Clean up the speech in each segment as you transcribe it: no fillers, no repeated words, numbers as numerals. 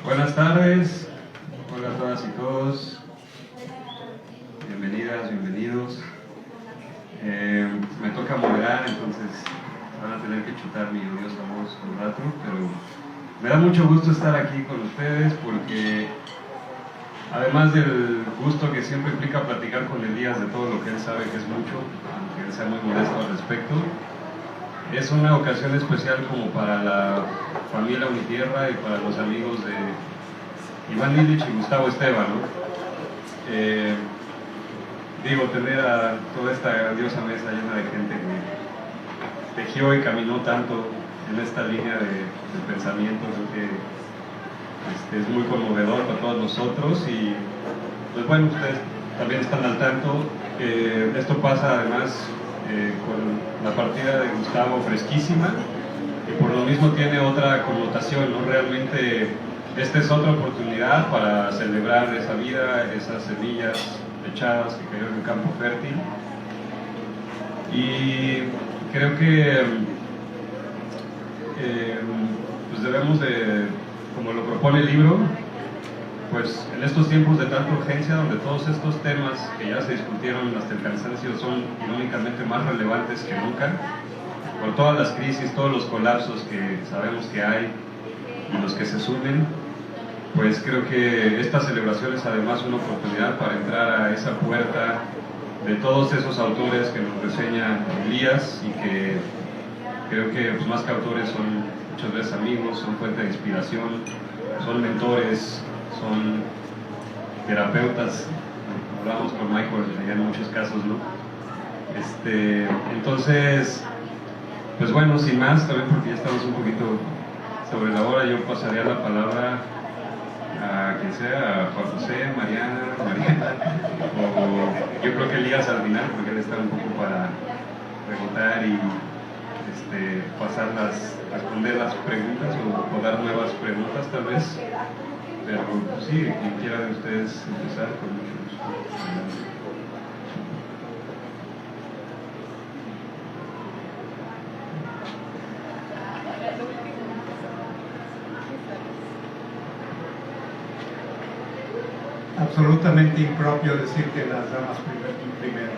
Buenas tardes, hola a todas y todos, bienvenidas, bienvenidos. Me toca moderar, entonces van a tener que chutar mi odiosa voz un rato, pero me da mucho gusto estar aquí con ustedes porque además del gusto que siempre implica platicar con Elías de todo lo que él sabe, que es mucho, aunque él sea muy modesto al respecto, es una ocasión especial como para la familia Unitierra y para los amigos de Iván Illich y Gustavo Esteban, ¿no? Tener a toda esta grandiosa mesa llena de gente que tejió y caminó tanto en esta línea de pensamiento, creo que es muy conmovedor para todos nosotros y pues bueno, ustedes también están al tanto. Esto pasa además con la partida de Gustavo fresquísima y por lo mismo tiene otra connotación, ¿no? Realmente esta es otra oportunidad para celebrar esa vida, esas semillas echadas que cayeron en un campo fértil, y creo que pues debemos de, como lo propone el libro, pues en estos tiempos de tanta urgencia, donde todos estos temas que ya se discutieron hasta el cansancio son irónicamente más relevantes que nunca, por todas las crisis, todos los colapsos que sabemos que hay y los que se sumen, pues creo que esta celebración es además una oportunidad para entrar a esa puerta de todos esos autores que nos reseña Elías y que creo que pues, más que autores son muchas veces amigos, son fuente de inspiración, son mentores, son terapeutas. Hablamos con Michael en muchos casos, ¿no? Entonces, pues bueno, sin más, también porque ya estamos un poquito sobre la hora, yo pasaría la palabra a quien sea, a Juan José, Mariana, o yo creo que Elías al final, porque él está un poco para preguntar y responder las preguntas o dar nuevas preguntas tal vez, pero sí, quien quiera de ustedes empezar, con mucho gusto. Absolutamente impropio decir que las damas primero.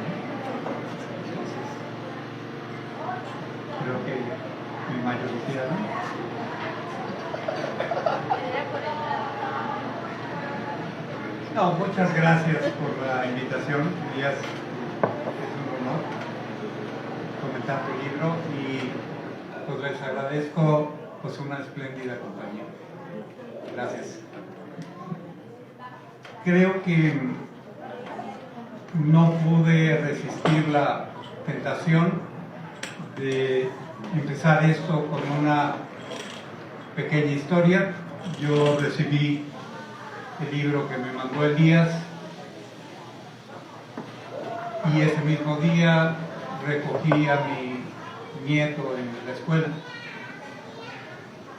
Entonces, creo que mi mayoría, ¿no? No, muchas gracias por la invitación, Elías. Es un honor comentar tu libro y pues les agradezco pues una espléndida compañía. Gracias. Creo que no pude resistir la tentación de empezar esto con una pequeña historia. Yo recibí el libro que me mandó Elías y ese mismo día recogí a mi nieto en la escuela.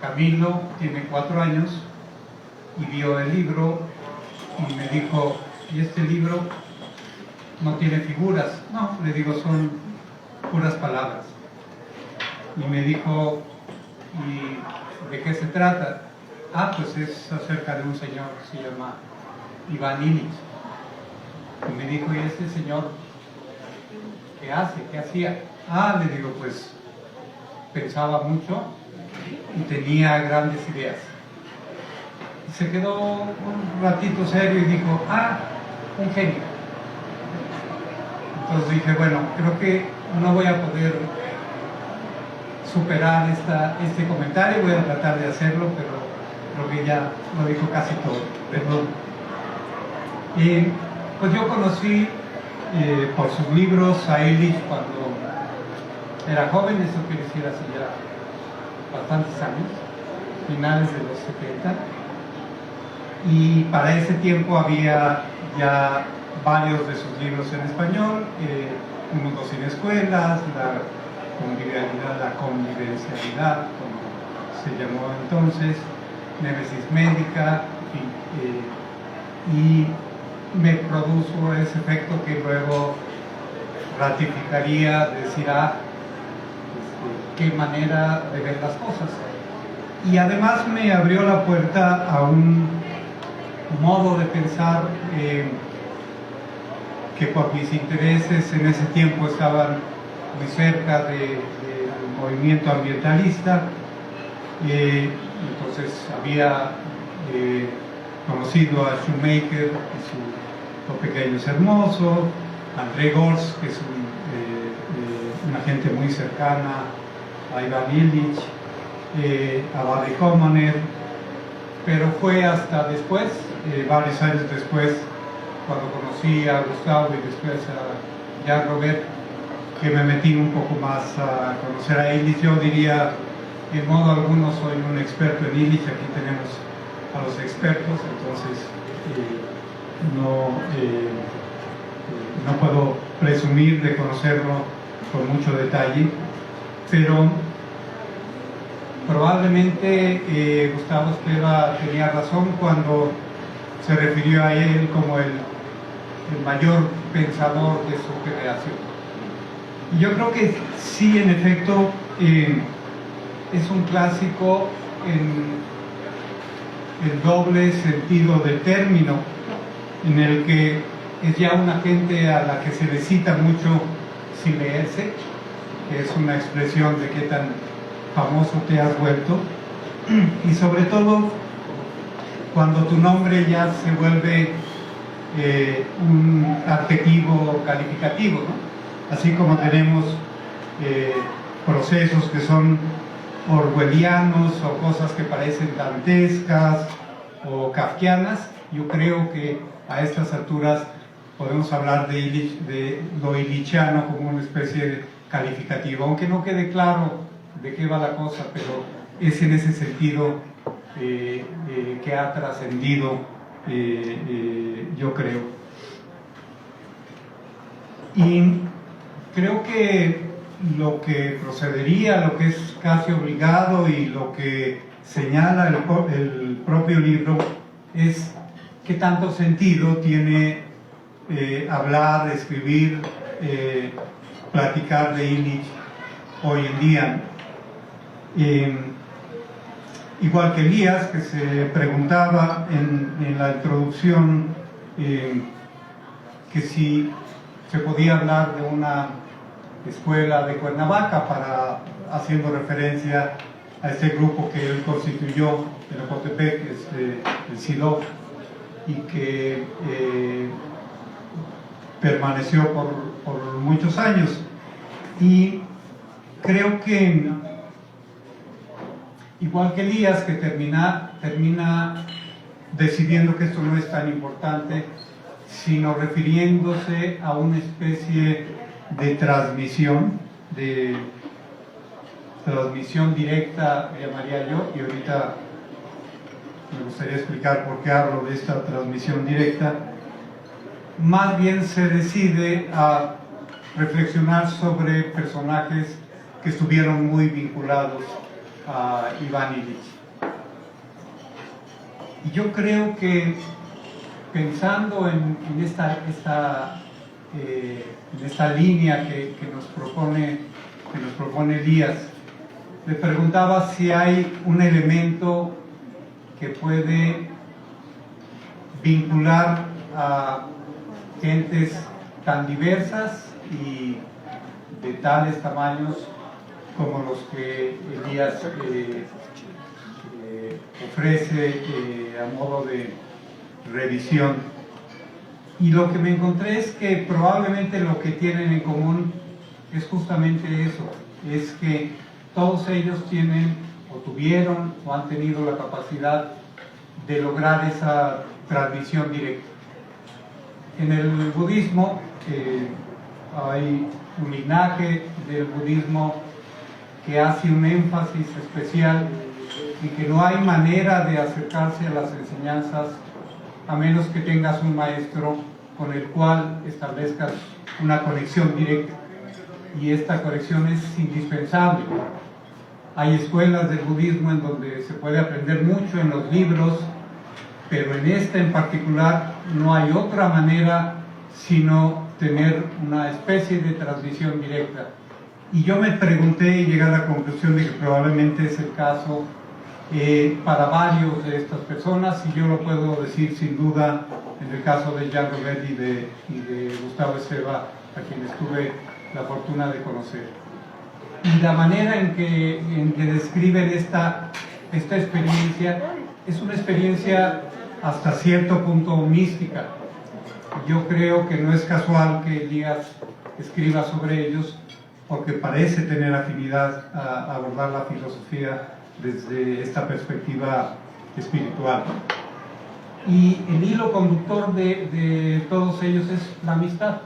Camilo tiene 4 años y vio el libro y me dijo, ¿y este libro no tiene figuras? No, le digo, son puras palabras. Y me dijo, ¿y de qué se trata? Ah, pues es acerca de un señor que se llama Iván Illich. Y me dijo, ¿y este señor qué hace? ¿Qué hacía? Ah, le digo, pues pensaba mucho y tenía grandes ideas. Se quedó un ratito serio y dijo, un genio. Entonces dije, bueno, creo que no voy a poder superar este comentario, voy a tratar de hacerlo, pero creo que ya lo dijo casi todo, perdón. Pues yo conocí por sus libros a Illich cuando era joven, eso quiere decir hace ya bastantes años, finales de los 70. Y para ese tiempo había ya varios de sus libros en español, Unos dos sin escuelas, la convivencialidad, como se llamó entonces, Némesis Médica, y me produjo ese efecto que luego ratificaría, decir, qué manera de ver las cosas. Y además me abrió la puerta a un modo de pensar que por mis intereses en ese tiempo estaban muy cerca del movimiento ambientalista. Entonces había conocido a Shoemaker y Lo pequeño es hermoso, André Gorz, que es una gente muy cercana a Ivan Illich, a Barry Commoner, pero fue hasta después, varios años después, cuando conocí a Gustavo y después a Jean Robert, que me metí un poco más a conocer a Illich. Yo diría, en modo alguno, soy un experto en Illich. Aquí tenemos a los expertos, entonces no puedo presumir de conocerlo con mucho detalle, pero probablemente Gustavo Espleva tenía razón cuando se refirió a él como el mayor pensador de su generación. Y yo creo que sí, en efecto, es un clásico en el doble sentido del término, en el que es ya una gente a la que se le cita mucho sin leerse, que es una expresión de qué tan famoso te has vuelto, y sobre todo cuando tu nombre ya se vuelve un adjetivo calificativo, ¿no? Así como tenemos procesos que son orwellianos o cosas que parecen dantescas o kafkianas, yo creo que a estas alturas podemos hablar de lo illichiano como una especie de calificativo, aunque no quede claro de qué va la cosa, pero es en ese sentido que ha trascendido, yo creo. Y creo que lo que procedería, lo que es casi obligado y lo que señala el propio libro es qué tanto sentido tiene hablar, escribir, platicar de Illich hoy en día. Igual que Elías, que se preguntaba en la introducción que si se podía hablar de una escuela de Cuernavaca, haciendo referencia a este grupo que él constituyó en Ocotepec, el CIDOC, y que permaneció por muchos años. Y creo que igual que Elías, que termina decidiendo que esto no es tan importante, sino refiriéndose a una especie de transmisión directa, llamaría yo, y ahorita me gustaría explicar por qué hablo de esta transmisión directa. Más bien se decide a reflexionar sobre personajes que estuvieron muy vinculados a Ivan Illich. Y yo creo que pensando en esta línea que nos propone Elías, le preguntaba si hay un elemento que puede vincular a gentes tan diversas y de tales tamaños como los que Elías ofrece a modo de revisión. Y lo que me encontré es que probablemente lo que tienen en común es justamente eso, es que todos ellos tienen o tuvieron o han tenido la capacidad de lograr esa transmisión directa. En el budismo hay un linaje del budismo que hace un énfasis especial y que no hay manera de acercarse a las enseñanzas a menos que tengas un maestro con el cual establezcas una conexión directa, y esta conexión es indispensable. Hay escuelas del budismo en donde se puede aprender mucho en los libros, pero en esta en particular no hay otra manera sino tener una especie de transmisión directa. Y yo me pregunté y llegué a la conclusión de que probablemente es el caso para varios de estas personas, y yo lo puedo decir sin duda en el caso de Jean Robert y de Gustavo Esceva, a quienes tuve la fortuna de conocer. Y la manera en que describen esta experiencia es una experiencia hasta cierto punto mística. Yo creo que no es casual que Elías escriba sobre ellos, porque parece tener afinidad a abordar la filosofía desde esta perspectiva espiritual. Y el hilo conductor de todos ellos es la amistad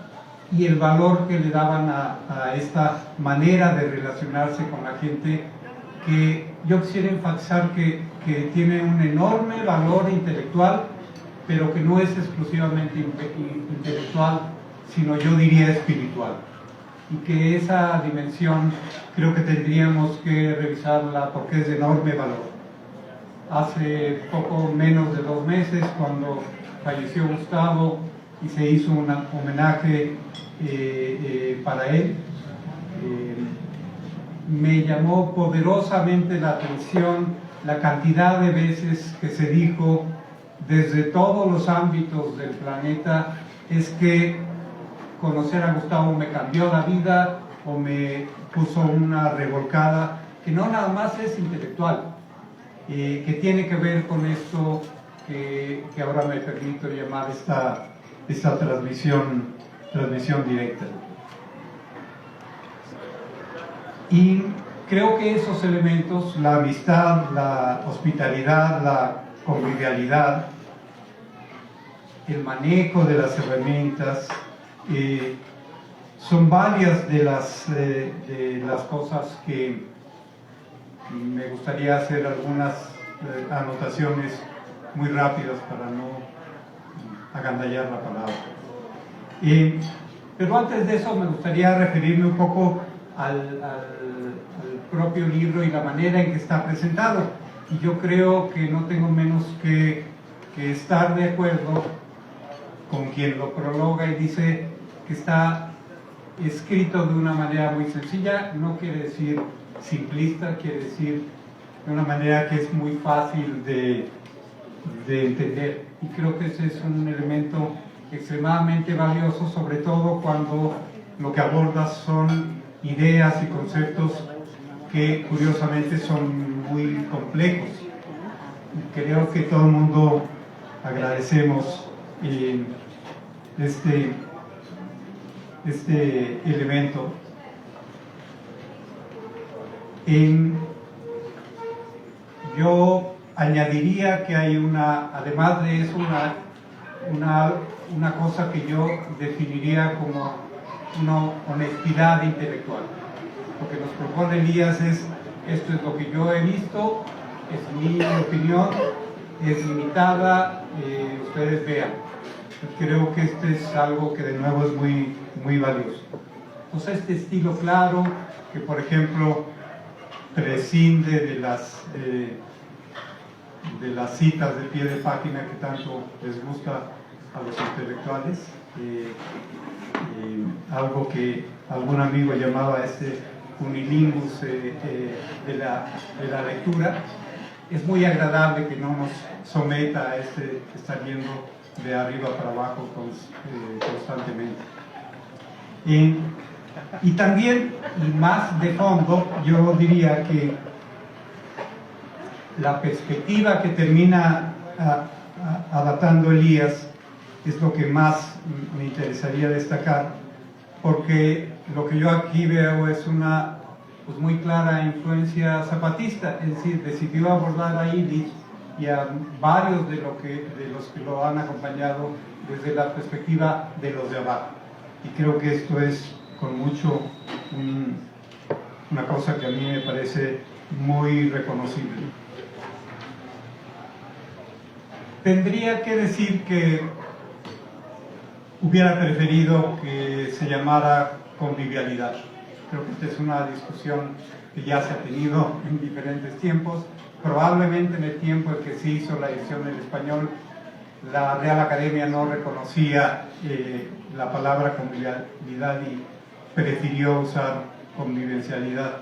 y el valor que le daban a esta manera de relacionarse con la gente, que yo quisiera enfatizar que tiene un enorme valor intelectual, pero que no es exclusivamente intelectual, sino yo diría espiritual. Y que esa dimensión creo que tendríamos que revisarla porque es de enorme valor. Hace poco menos de 2 meses, cuando falleció Gustavo y se hizo un homenaje para él, me llamó poderosamente la atención la cantidad de veces que se dijo desde todos los ámbitos del planeta: es que conocer a Gustavo me cambió la vida o me puso una revolcada, que no nada más es intelectual, que tiene que ver con esto que ahora me permito llamar esta transmisión directa. Y creo que esos elementos, la amistad, la hospitalidad, la convivialidad, el manejo de las herramientas, son varias de las cosas que me gustaría hacer algunas anotaciones muy rápidas para no agandallar la palabra. Pero antes de eso me gustaría referirme un poco al propio libro y la manera en que está presentado. Y yo creo que no tengo menos que estar de acuerdo con quien lo prologa y dice que está escrito de una manera muy sencilla. No quiere decir simplista, quiere decir de una manera que es muy fácil de entender. Y creo que ese es un elemento extremadamente valioso, sobre todo cuando lo que abordas son ideas y conceptos que curiosamente son muy complejos. Creo que todo el mundo agradecemos este elemento. Yo añadiría que hay además de eso, una cosa que yo definiría como una honestidad intelectual. Lo que nos propone Elías esto es lo que yo he visto, es mi opinión, es limitada, ustedes vean. Creo que este es algo que de nuevo es muy, muy valioso. Entonces, este estilo claro, que por ejemplo prescinde de las citas de pie de página que tanto les gusta a los intelectuales, algo que algún amigo llamaba unilingus de la lectura. Es muy agradable que no nos someta a estar yendo de arriba para abajo constantemente. Y también, y más de fondo, yo diría que la perspectiva que termina adaptando Elías es lo que más me interesaría destacar, porque lo que yo aquí veo es una muy clara influencia zapatista, es decir, decidió abordar a Illich y a varios de los que lo han acompañado desde la perspectiva de los de abajo. Y creo que esto es con mucho una cosa que a mí me parece muy reconocible. Tendría que decir que hubiera preferido que se llamara convivialidad. Creo que esta es una discusión que ya se ha tenido en diferentes tiempos. Probablemente en el tiempo en que se hizo la edición en español la Real Academia no reconocía la palabra convivialidad y prefirió usar convivencialidad.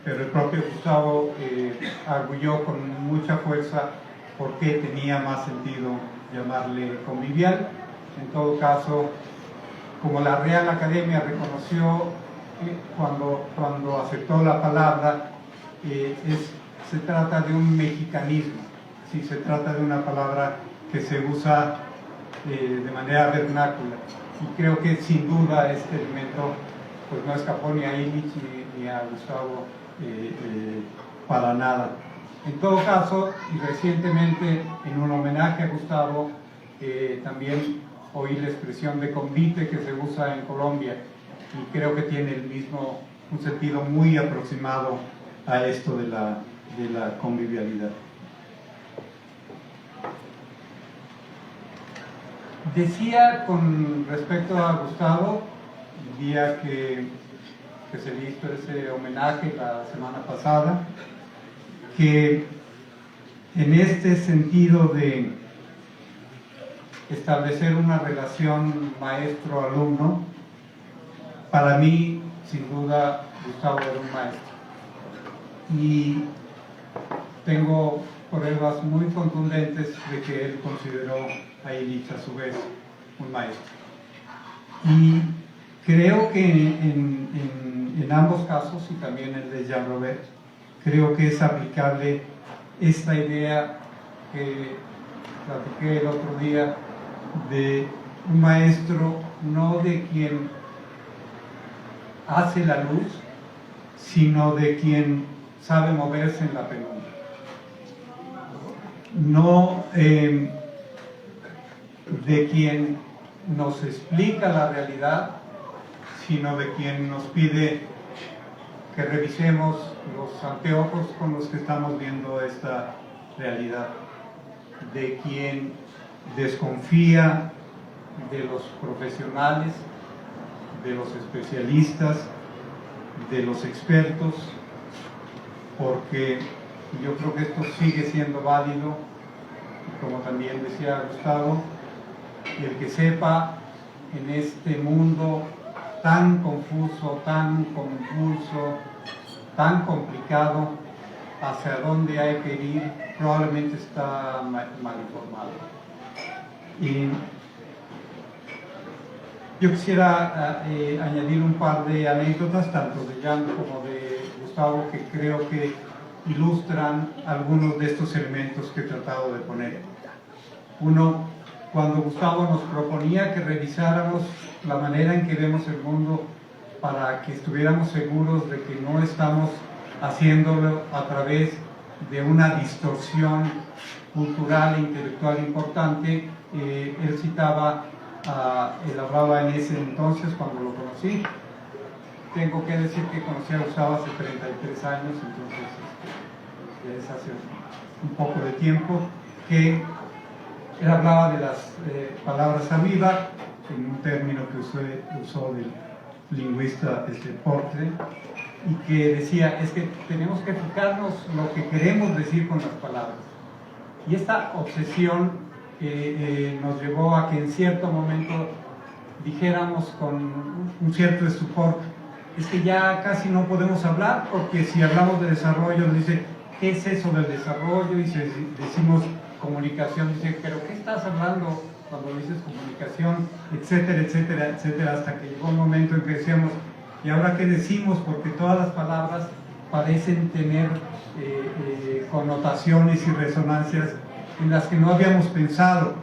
Pero el propio Gustavo arguyó con mucha fuerza por qué tenía más sentido llamarle convivial. En todo caso, como la Real Academia reconoció cuando aceptó la palabra, se trata de un mexicanismo, ¿sí? Se trata de una palabra que se usa de manera vernácula. Y creo que sin duda este elemento pues, no escapó ni a Illich ni a Gustavo para nada. En todo caso, y recientemente en un homenaje a Gustavo, también oí la expresión de convite que se usa en Colombia y creo que tiene un sentido muy aproximado a esto de la convivialidad. Decía con respecto a Gustavo, el día que se le hizo ese homenaje la semana pasada, que en este sentido de establecer una relación maestro-alumno, para mí, sin duda, Gustavo era un maestro. Y tengo pruebas muy contundentes de que él consideró a Illich a su vez un maestro. Y creo que en ambos casos, y también el de Jean Robert, creo que es aplicable esta idea que platiqué el otro día de un maestro, no de quien hace la luz, sino de quien sabe moverse en la penumbra. No de quien nos explica la realidad, sino de quien nos pide que revisemos los anteojos con los que estamos viendo esta realidad, de quien desconfía de los profesionales, de los especialistas, de los expertos, porque yo creo que esto sigue siendo válido, como también decía Gustavo, el que sepa en este mundo tan confuso, tan convulso, tan complicado, hacia dónde hay que ir, probablemente está mal informado. Y yo quisiera añadir un par de anécdotas, tanto de Jan como de Gustavo, que creo que ilustran algunos de estos elementos que he tratado de poner. Uno, cuando Gustavo nos proponía que revisáramos la manera en que vemos el mundo para que estuviéramos seguros de que no estamos haciéndolo a través de una distorsión cultural e intelectual importante, él citaba, él hablaba en ese entonces cuando lo conocí. Tengo que decir que conocí a Gustavo hace 33 años, entonces ya es hace un poco de tiempo, que él hablaba de las palabras aviva, en un término que usó del lingüista Portre, y que decía, es que tenemos que fijarnos lo que queremos decir con las palabras. Y esta obsesión nos llevó a que en cierto momento dijéramos con un cierto estupor, es que ya casi no podemos hablar, porque si hablamos de desarrollo, nos dice, ¿qué es eso del desarrollo? Y si decimos comunicación, dice, ¿pero qué estás hablando cuando dices comunicación? Etcétera, etcétera, etcétera, hasta que llegó un momento en que decíamos, ¿y ahora qué decimos? Porque todas las palabras parecen tener connotaciones y resonancias en las que no habíamos pensado.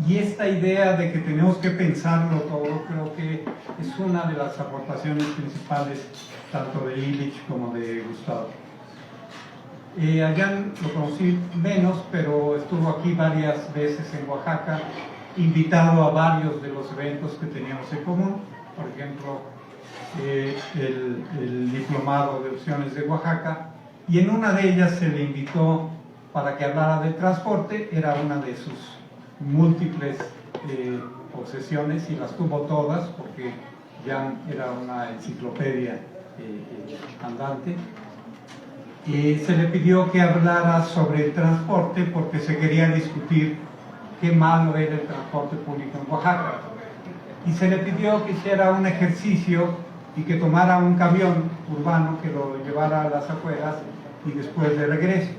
Y esta idea de que tenemos que pensarlo todo, creo que es una de las aportaciones principales tanto de Illich como de Gustavo. A Jan lo conocí menos, pero estuvo aquí varias veces en Oaxaca, invitado a varios de los eventos que teníamos en común, por ejemplo, el diplomado de opciones de Oaxaca, y en una de ellas se le invitó para que hablara del transporte. Era una de sus múltiples obsesiones, y las tuvo todas porque Jan era una enciclopedia andante. Se le pidió que hablara sobre el transporte porque se quería discutir qué malo era el transporte público en Oaxaca. Y se le pidió que hiciera un ejercicio y que tomara un camión urbano que lo llevara a las afueras y después de regreso.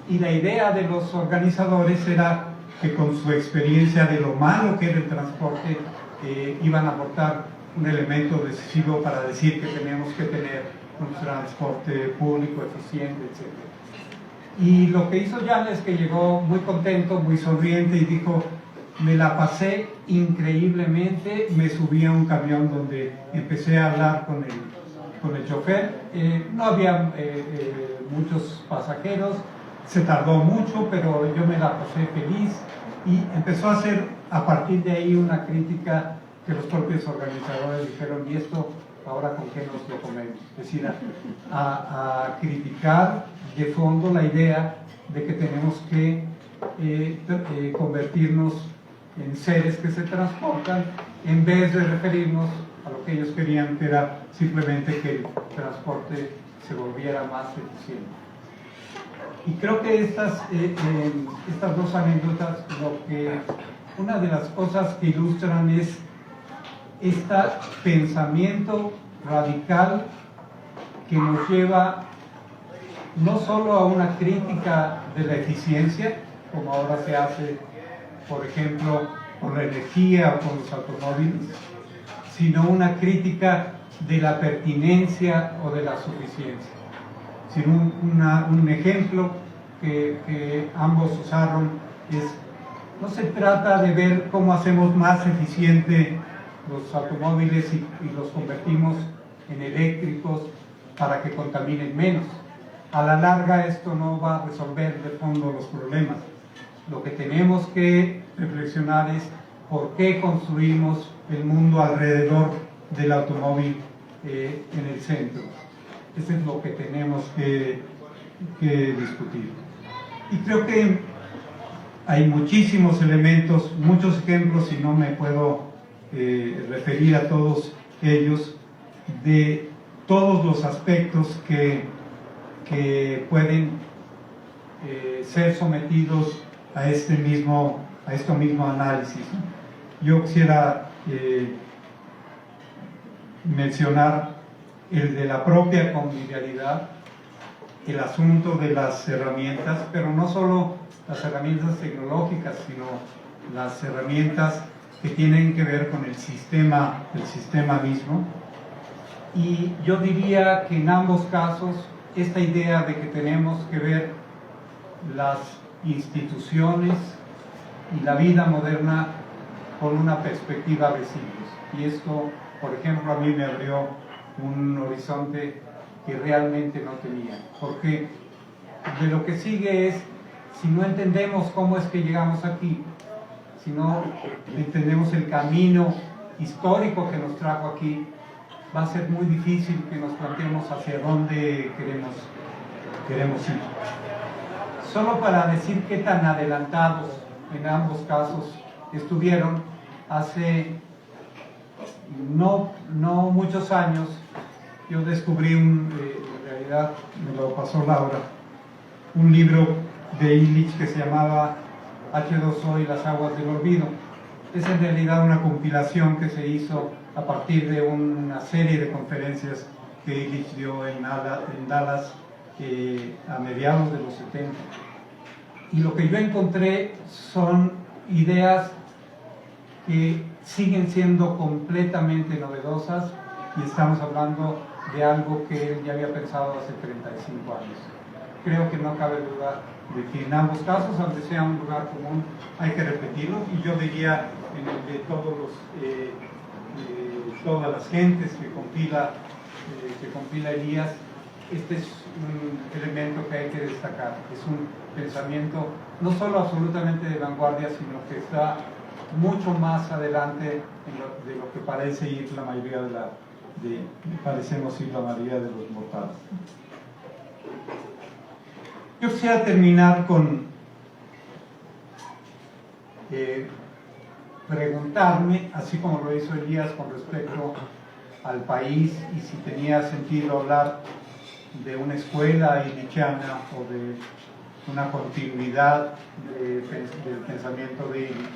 Y la idea de los organizadores era que con su experiencia de lo malo que era el transporte, iban a aportar un elemento decisivo para decir que tenemos que tener un transporte público eficiente, etc. Y lo que hizo Jan es que llegó muy contento, muy sonriente y dijo: me la pasé increíblemente, me subí a un camión donde empecé a hablar con el chofer, no había muchos pasajeros, se tardó mucho, pero yo me la pasé feliz, y empezó a hacer a partir de ahí una crítica que los propios organizadores dijeron: ¿y esto ahora con qué nos lo comemos? Es decir, a criticar de fondo la idea de que tenemos que convertirnos en seres que se transportan, en vez de referirnos a lo que ellos querían, que era simplemente que el transporte se volviera más eficiente. Y creo que estas dos anécdotas, una de las cosas que ilustran es este pensamiento radical que nos lleva no solo a una crítica de la eficiencia, como ahora se hace, por ejemplo, con la energía o con los automóviles, sino una crítica de la pertinencia o de la suficiencia. Un ejemplo que ambos usaron es: no se trata de ver cómo hacemos más eficiente los automóviles y los convertimos en eléctricos para que contaminen menos. A la larga esto no va a resolver de fondo los problemas. Lo que tenemos que reflexionar es por qué construimos el mundo alrededor del automóvil en el centro. Eso es lo que tenemos que discutir. Y creo que hay muchísimos elementos, muchos ejemplos, y no me puedo referir a todos ellos, de todos los aspectos que pueden ser sometidos a este mismo análisis. Yo quisiera mencionar el de la propia convivialidad, el asunto de las herramientas, pero no solo las herramientas tecnológicas, sino las herramientas que tienen que ver con el sistema mismo. Y yo diría que en ambos casos esta idea de que tenemos que ver las instituciones y la vida moderna con una perspectiva de siglos. Y esto, por ejemplo, a mí me abrió un horizonte que realmente no tenía. Porque de lo que sigue es, si no entendemos cómo es que llegamos aquí, si no entendemos el camino histórico que nos trajo aquí, va a ser muy difícil que nos planteemos hacia dónde queremos ir. Solo para decir qué tan adelantados en ambos casos estuvieron, hace no muchos años yo descubrí en realidad me lo pasó Laura, un libro de Illich que se llamaba H2O y las aguas del olvido. Es en realidad una compilación que se hizo a partir de una serie de conferencias que Illich dio en Dallas a mediados de los 70. Y lo que yo encontré son ideas que siguen siendo completamente novedosas, y estamos hablando de algo que él ya había pensado hace 35 años. Creo que no cabe duda de que en ambos casos, aunque sea un lugar común, hay que repetirlo, y yo diría en el de todas las gentes que compila Elías, este es un elemento que hay que destacar. Es un pensamiento no solo absolutamente de vanguardia, sino que está mucho más adelante de lo que parece ir la mayoría parecemos ir la mayoría de los mortales. Yo quisiera terminar con preguntarme, así como lo hizo Elías con respecto al país, y si tenía sentido hablar de una escuela illichiana o una continuidad del pensamiento de Illich.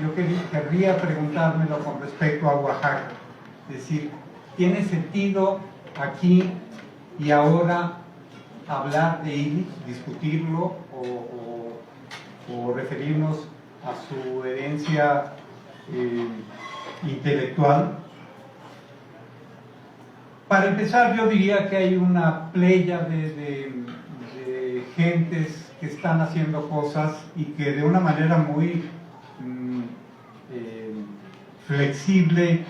Yo querría preguntármelo con respecto a Oaxaca, es decir, ¿tiene sentido aquí y ahora hablar de Illich, discutirlo o referirnos a su herencia intelectual? Para empezar, yo diría que hay una playa de gentes que están haciendo cosas y que de una manera muy flexible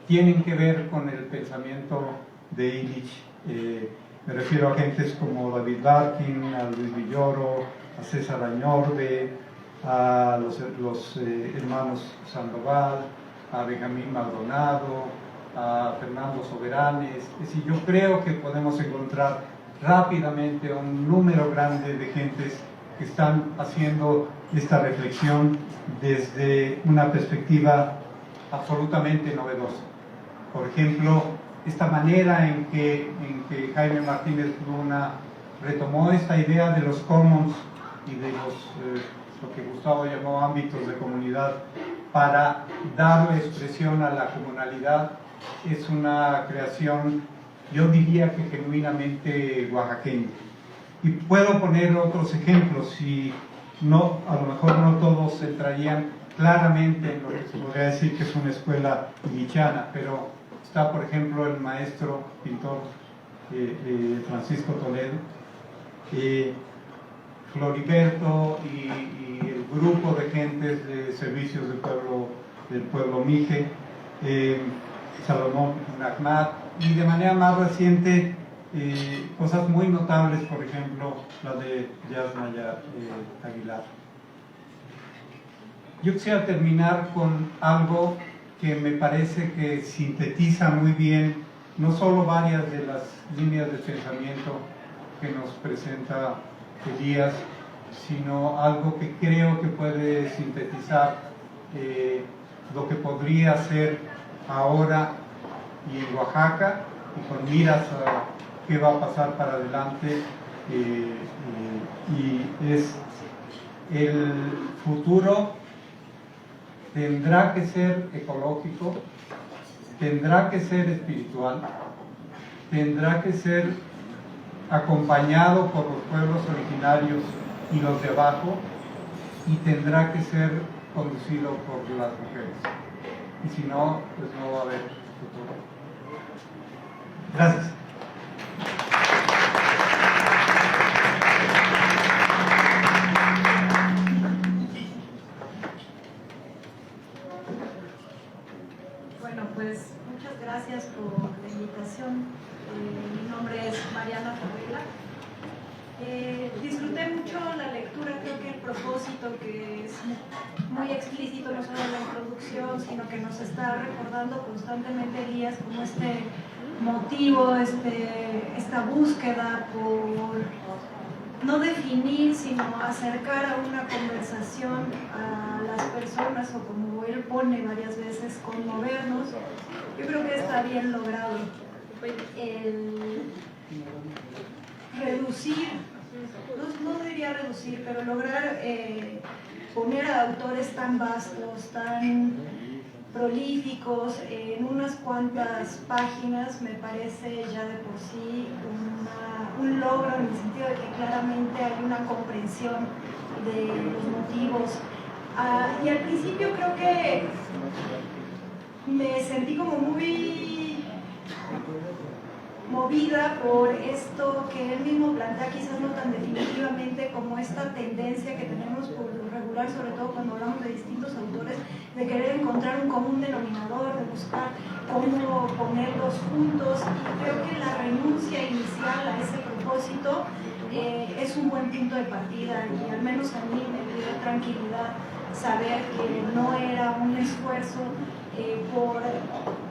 tienen que ver con el pensamiento de Illich. Me refiero a gentes como David Larkin, a Luis Villoro, a César Añorbe, a los hermanos Sandoval, a Benjamín Maldonado, a Fernando Soberanes. Es decir, yo creo que podemos encontrar rápidamente un número grande de gentes que están haciendo esta reflexión desde una perspectiva absolutamente novedosa. Por ejemplo, esta manera en que Jaime Martínez Luna retomó esta idea de los commons y de lo que Gustavo llamó ámbitos de comunidad para darle expresión a la comunalidad, es una creación, yo diría que genuinamente oaxaqueña. Y puedo poner otros ejemplos, y no, a lo mejor no todos entrarían claramente en lo que se podría decir que es una escuela illichana, pero está, por ejemplo, el maestro pintor Francisco Toledo, Floriberto y el grupo de gentes de servicios del pueblo Mije, Salomón Nachmat, y de manera más reciente cosas muy notables, por ejemplo la de Yasmaya Aguilar. Yo quisiera terminar con algo que me parece que sintetiza muy bien no solo varias de las líneas de pensamiento que nos presenta Elías, sino algo que creo que puede sintetizar lo que podría ser ahora y en Oaxaca, y con miras a qué va a pasar para adelante, y es el futuro. Tendrá que ser ecológico, tendrá que ser espiritual, tendrá que ser acompañado por los pueblos originarios y los de abajo, y tendrá que ser conducido por las mujeres. Y si no, pues no va a haber futuro. Gracias. Bueno, pues muchas gracias por la invitación. Mi nombre es Mariana Favela. Disfruté mucho la lectura. Creo que el propósito, que es muy explícito no solo en la introducción, sino que nos está recordando constantemente Elías como este motivo, esta búsqueda por no definir, sino acercar a una conversación a las personas, o como él pone varias veces, conmovernos. Yo creo que está bien logrado. Reducir, no diría reducir, pero lograr poner a autores tan vastos, tan prolíficos en unas cuantas páginas, me parece ya de por sí un logro, en el sentido de que claramente hay una comprensión de los motivos. Y al principio creo que me sentí como muy movida por esto que él mismo plantea, quizás no tan definitivamente, como esta tendencia que tenemos por lo regular, sobre todo cuando hablamos de distintos autores, de querer encontrar un común denominador, de buscar cómo ponerlos juntos. Y creo que la renuncia inicial a ese propósito es un buen punto de partida, y al menos a mí me dio tranquilidad saber que no era un esfuerzo por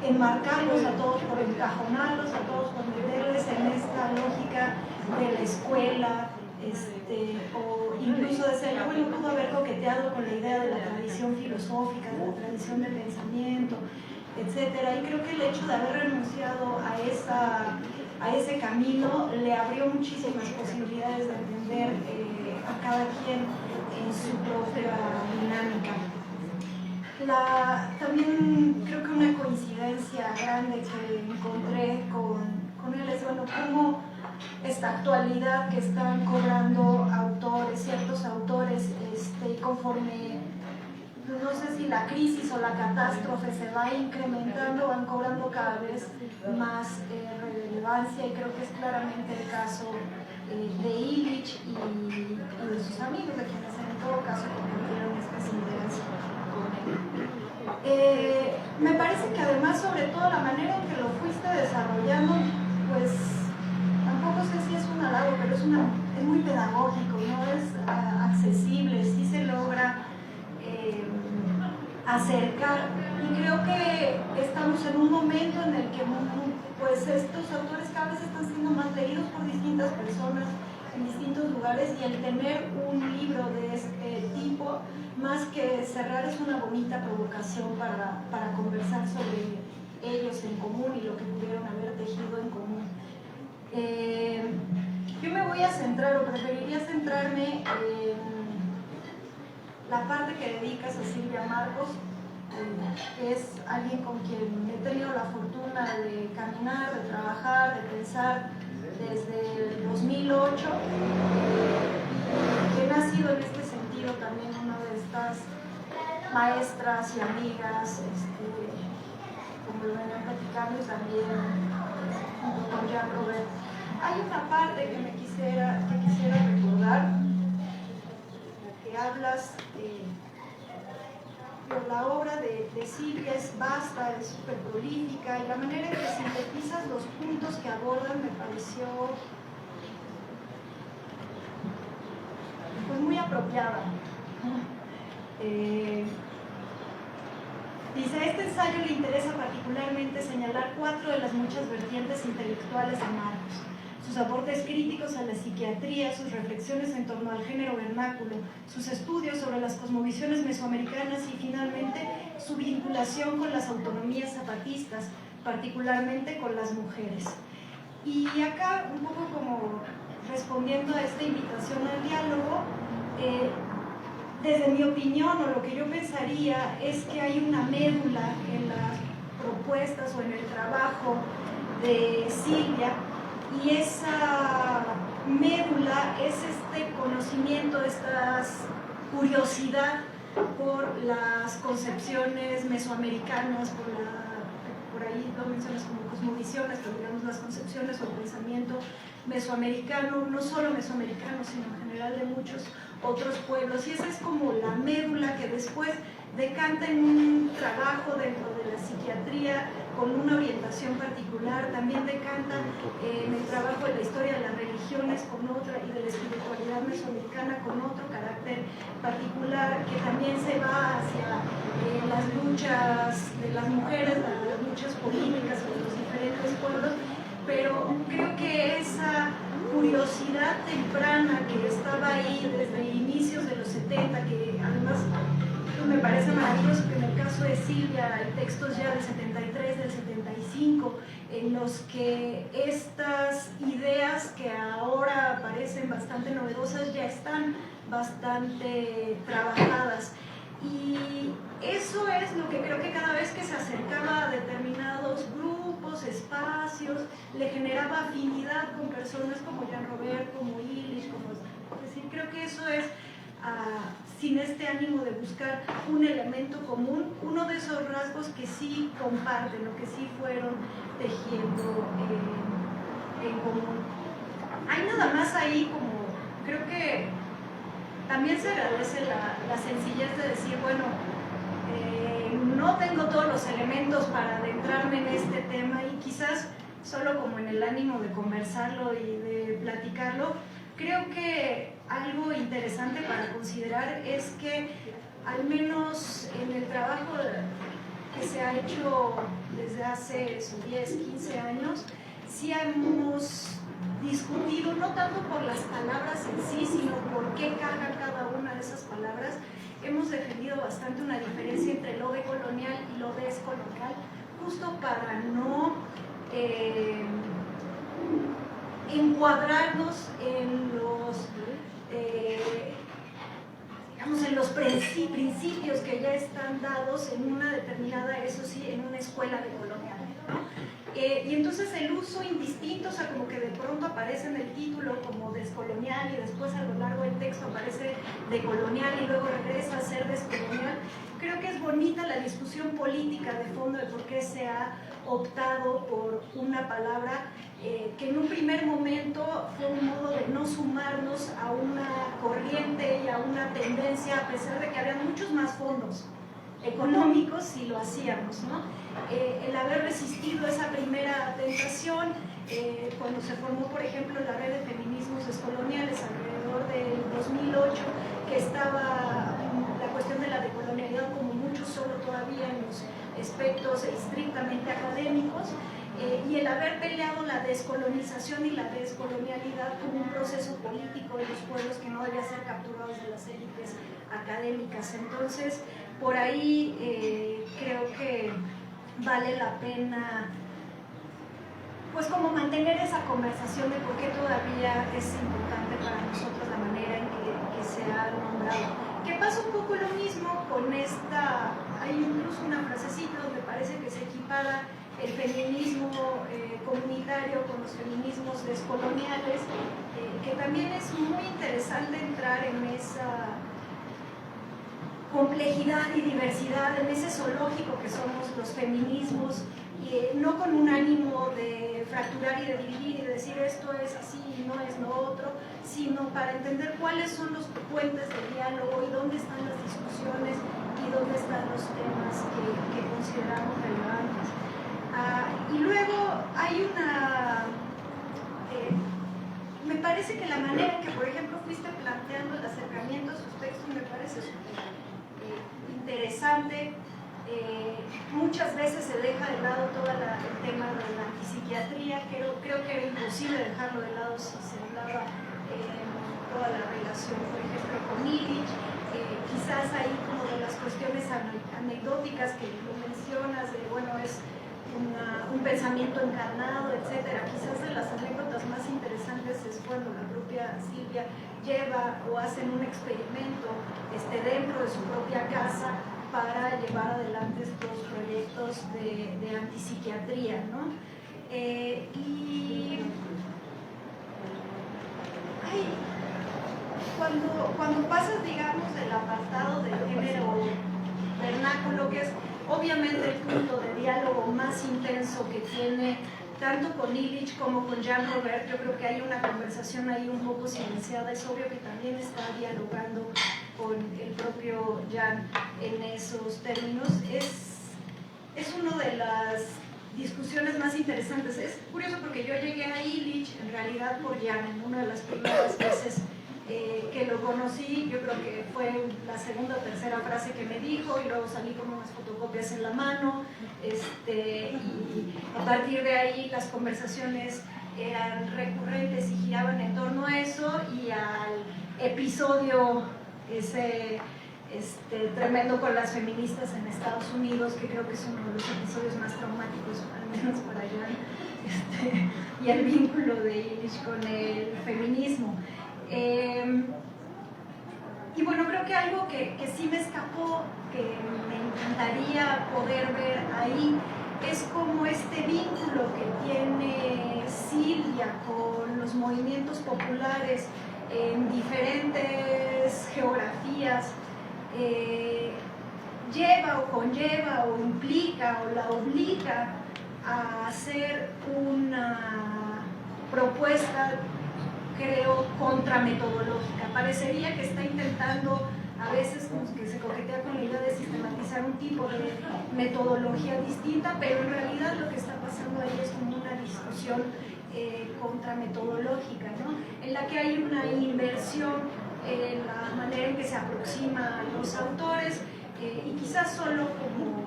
enmarcarlos a todos, por encajonarlos a todos, por meterles en esta lógica de la escuela, o incluso de ser, bueno, pudo haber coqueteado con la idea de la tradición filosófica, de la tradición del pensamiento, etcétera. Y creo que el hecho de haber renunciado a ese camino le abrió muchísimas posibilidades de entender a cada quien en su propia dinámica. También creo que una coincidencia grande que encontré con él es, bueno, cómo esta actualidad que están cobrando ciertos autores, y conforme, no sé si la crisis o la catástrofe se va incrementando, van cobrando cada vez más relevancia, y creo que es claramente el caso de Illich y de sus amigos, de quienes en todo caso compartieron estas ideas con él. Me parece que además, sobre todo la manera en que lo fuiste desarrollando, pues tampoco sé si es un halago, pero es muy pedagógico, ¿no? Es accesible, sí se logra acercar, y creo que estamos en un momento en el que pues estos autores cada vez están siendo más leídos por distintas personas en distintos lugares, y el tener un libro de este tipo, más que cerrar, es una bonita provocación para conversar sobre ellos en común y lo que pudieron haber tejido en común. Yo me voy a centrar, o preferiría centrarme en la parte que dedicas a Silvia Marcos, que es alguien con quien he tenido la fortuna de caminar, de trabajar, de pensar desde el 2008, que ha sido en este sentido también una de estas maestras y amigas, como lo venían platicando, y también con Jean Robert. Hay una parte que quisiera recordar, que hablas la obra de Silvia es vasta, es súper prolífica, y la manera en que sintetizas los puntos que abordan me pareció pues muy apropiada. Dice, a este ensayo le interesa particularmente señalar 4 de las muchas vertientes intelectuales de Marcos: sus aportes críticos a la psiquiatría, sus reflexiones en torno al género vernáculo, sus estudios sobre las cosmovisiones mesoamericanas, y finalmente su vinculación con las autonomías zapatistas, particularmente con las mujeres. Y acá, un poco como respondiendo a esta invitación al diálogo, desde mi opinión, o lo que yo pensaría, es que hay una médula en las propuestas o en el trabajo de Silvia, y esa médula es este conocimiento, esta curiosidad por las concepciones mesoamericanas, por ahí lo mencionas como cosmovisiones, pero digamos las concepciones o el pensamiento mesoamericano, no solo mesoamericano, sino en general de muchos otros pueblos, y esa es como la médula que después decanta en un trabajo dentro de la psiquiatría con una orientación particular, también decanta en el trabajo de la historia de las religiones con otra, y de la espiritualidad mesoamericana con otro carácter particular, que también se va hacia las luchas de las mujeres, las luchas políticas de los diferentes pueblos, pero creo que esa curiosidad temprana que estaba ahí desde inicios de los 70, que además me parece maravilloso que en el caso de Silvia hay textos ya del 73, del 75, en los que estas ideas que ahora parecen bastante novedosas ya están bastante trabajadas. Y eso es lo que creo que cada vez que se acercaba a determinados grupos, espacios, le generaba afinidad con personas como Jean Robert, como Illich, es decir, creo que eso es, sin este ánimo de buscar un elemento común, uno de esos rasgos que sí comparten, o que sí fueron tejiendo en común. Hay nada más ahí como, creo que también se agradece la sencillez de decir, bueno, no tengo todos los elementos para adentrarme en este tema, y quizás solo como en el ánimo de conversarlo y de platicarlo, creo que algo interesante para considerar es que al menos en el trabajo que se ha hecho desde hace 10, 15 años, sí hemos discutido, no tanto por las palabras en sí, sino por qué carga cada una de esas palabras. Hemos defendido bastante una diferencia entre lo decolonial y lo descolonial, justo para no encuadrarnos en los digamos, en los principios que ya están dados en una determinada, eso sí, en una escuela de colonial, ¿no? Y entonces el uso indistinto, o sea, como que de pronto aparece en el título como descolonial y después a lo largo del texto aparece decolonial y luego regresa a ser descolonial. Creo que es bonita la discusión política de fondo de por qué se ha optado por una palabra que en un primer momento fue un modo de no sumarnos a una corriente y a una tendencia, a pesar de que había muchos más fondos económicos si lo hacíamos, ¿no? El haber resistido esa primera tentación, cuando se formó, por ejemplo, la red de feminismos descoloniales alrededor del 2008, que estaba la cuestión de la decolonialidad como mucho solo todavía en los aspectos estrictamente académicos, y el haber peleado la descolonización y la descolonialidad como un proceso político de los pueblos que no debía ser capturados de las élites académicas. Entonces, por ahí creo que vale la pena pues como mantener esa conversación de por qué todavía es importante para nosotros la manera en que se ha nombrado. Que pasa un poco lo mismo con esta, hay incluso una frasecita donde parece que se equipara el feminismo comunitario con los feminismos descoloniales, que también es muy interesante entrar en esa complejidad y diversidad, en ese zoológico que somos los feminismos, no con un ánimo de fracturar y de dividir y de decir esto es así y no es lo otro, sino para entender cuáles son los puentes de diálogo y dónde están las discusiones y dónde están los temas que consideramos relevantes. Y luego hay una... me parece que la manera en que, por ejemplo, fuiste planteando el acercamiento a sus textos me parece súper interesante. Muchas veces se deja de lado todo el tema de la antipsiquiatría. Creo que era imposible dejarlo de lado si se hablaba toda la relación, por ejemplo, con Illich. Quizás ahí como de las cuestiones anecdóticas que lo mencionas, de bueno, es un pensamiento encarnado, etcétera. Quizás de las anécdotas más interesantes es cuando la propia Silvia lleva o hacen un experimento dentro de su propia casa para llevar adelante estos proyectos de antipsiquiatría, ¿no? Cuando pasas, digamos, del apartado del género vernáculo, que es obviamente el punto de diálogo más intenso que tiene tanto con Illich como con Jean Robert, yo creo que hay una conversación ahí un poco silenciada. Es obvio que también está dialogando con el propio Jean en esos términos. Es una de las discusiones más interesantes. Es curioso porque yo llegué a Illich en realidad por Jean, en una de las primeras veces que lo conocí. Yo creo que fue la segunda o tercera frase que me dijo, y luego salí con unas fotocopias en la mano, y a partir de ahí las conversaciones eran recurrentes y giraban en torno a eso y al episodio ese tremendo con las feministas en Estados Unidos, que creo que es uno de los episodios más traumáticos, al menos para Jan, y el vínculo de Illich con el feminismo. Y bueno, creo que algo que sí me escapó, que me encantaría poder ver ahí, es como este vínculo que tiene Silvia con los movimientos populares en diferentes geografías, lleva o conlleva o implica o la obliga a hacer una propuesta, creo, contrametodológica. Parecería que está intentando a veces como que se coquetea con la idea de sistematizar un tipo de metodología distinta, pero en realidad lo que está pasando ahí es como una discusión contrametodológica, ¿no? En la que hay una inversión en la manera en que se aproxima a los autores, y quizás solo como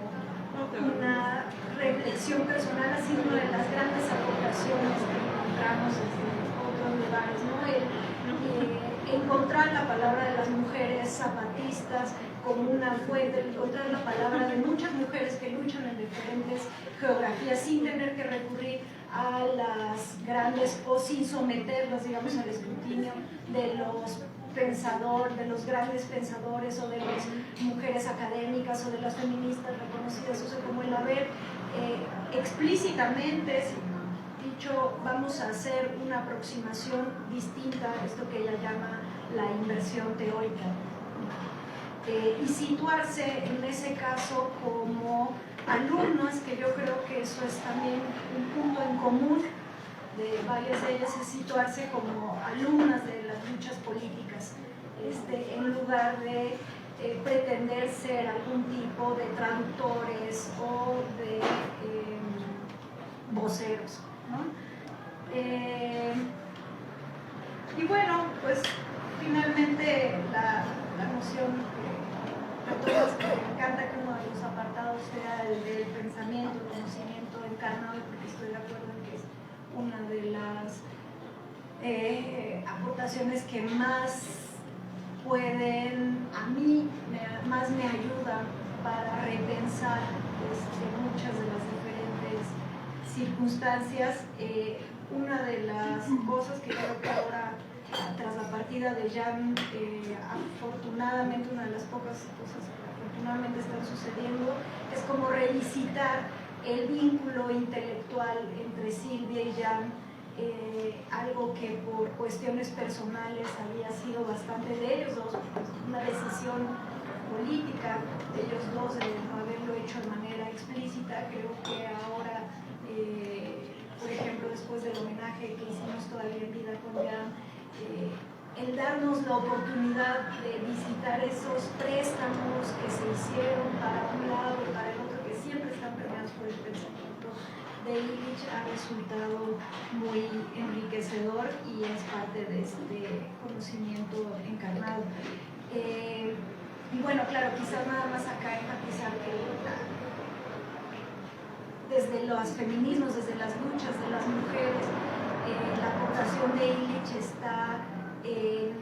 una reflexión personal ha sido una de las grandes aportaciones que encontramos desde otros lugares, ¿no? Encontrar la palabra de las mujeres zapatistas como una fuente, encontrar la palabra de muchas mujeres que luchan en diferentes geografías sin tener que recurrir a las grandes, o sin someterlas, digamos, al escrutinio de los grandes pensadores, o de las mujeres académicas, o de las feministas reconocidas. O sea, como el haber explícitamente dicho, vamos a hacer una aproximación distinta a esto que ella llama la inversión teórica, y situarse en ese caso como alumnas, que yo creo que eso es también un punto en común de varias de ellas, es situarse como alumnas de las luchas políticas, en lugar de pretender ser algún tipo de traductores o de voceros, ¿no? Y bueno, pues finalmente la noción que me encanta que uno de los apartados sea el del pensamiento, el conocimiento encarnado, porque estoy de acuerdo en que es una de las aportaciones que más pueden, a mí, más me ayudan para repensar muchas de las diferentes circunstancias. Una de las cosas que creo que ahora, tras la partida de Jan, afortunadamente, una de las pocas cosas que afortunadamente están sucediendo, es como revisitar el vínculo intelectual entre Silvia y Jan, algo que por cuestiones personales había sido bastante de ellos dos, pues, una decisión política de ellos dos de no haberlo hecho de manera explícita. Creo que ahora, por ejemplo, después del homenaje que hicimos todavía en vida con Jan, el darnos la oportunidad de visitar esos préstamos que se hicieron para un lado y para el otro, que siempre están permeados por el pensamiento de Illich, ha resultado muy enriquecedor y es parte de este conocimiento encarnado. Y bueno, claro, quizás nada más acá enfatizar que desde los feminismos, desde las luchas de las mujeres, la aportación de Illich está en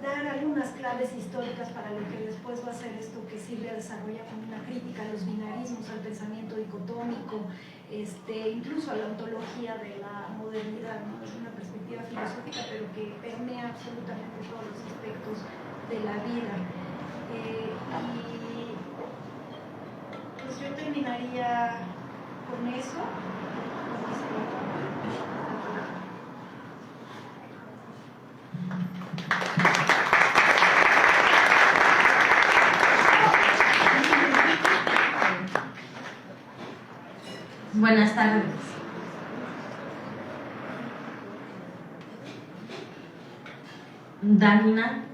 dar algunas claves históricas para lo que después va a ser esto que Silvia desarrolla como una crítica a los binarismos, al pensamiento dicotómico, incluso a la ontología de la modernidad, ¿no? Desde una perspectiva filosófica, pero que permea absolutamente todos los aspectos de la vida. Y pues yo terminaría con eso. Buenas tardes. Danina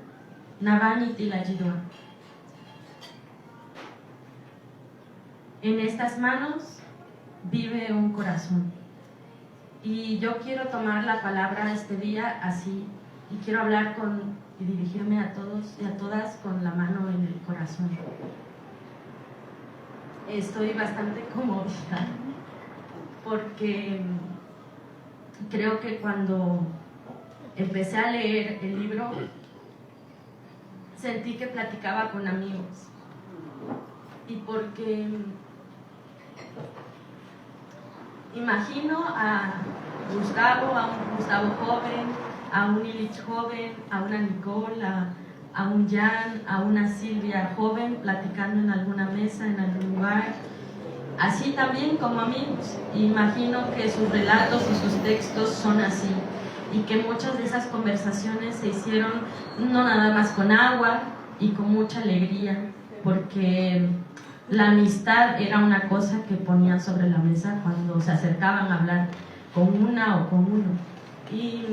Navani Tilayidua. En estas manos vive un corazón. Y yo quiero tomar la palabra este día así, y quiero hablar y dirigirme a todos y a todas con la mano en el corazón. Estoy bastante conmovida porque creo que cuando empecé a leer el libro sentí que platicaba con amigos, y porque imagino a Gustavo joven, a un Illich joven, a una Nicole, a un Jan, a una Silvia joven platicando en alguna mesa, en algún lugar, así también como amigos. Imagino que sus relatos y sus textos son así, y que muchas de esas conversaciones se hicieron no nada más con agua y con mucha alegría, porque la amistad era una cosa que ponían sobre la mesa cuando se acercaban a hablar con una o con uno. Y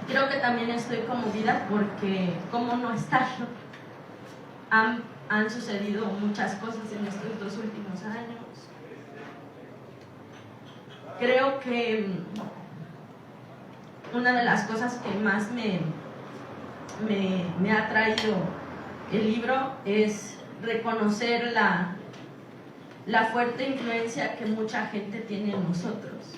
creo que también estoy conmovida porque, ¿cómo no estarlo? Han sucedido muchas cosas en estos 2 últimos años. Creo que una de las cosas que más me ha traído el libro es reconocer la fuerte influencia que mucha gente tiene en nosotros.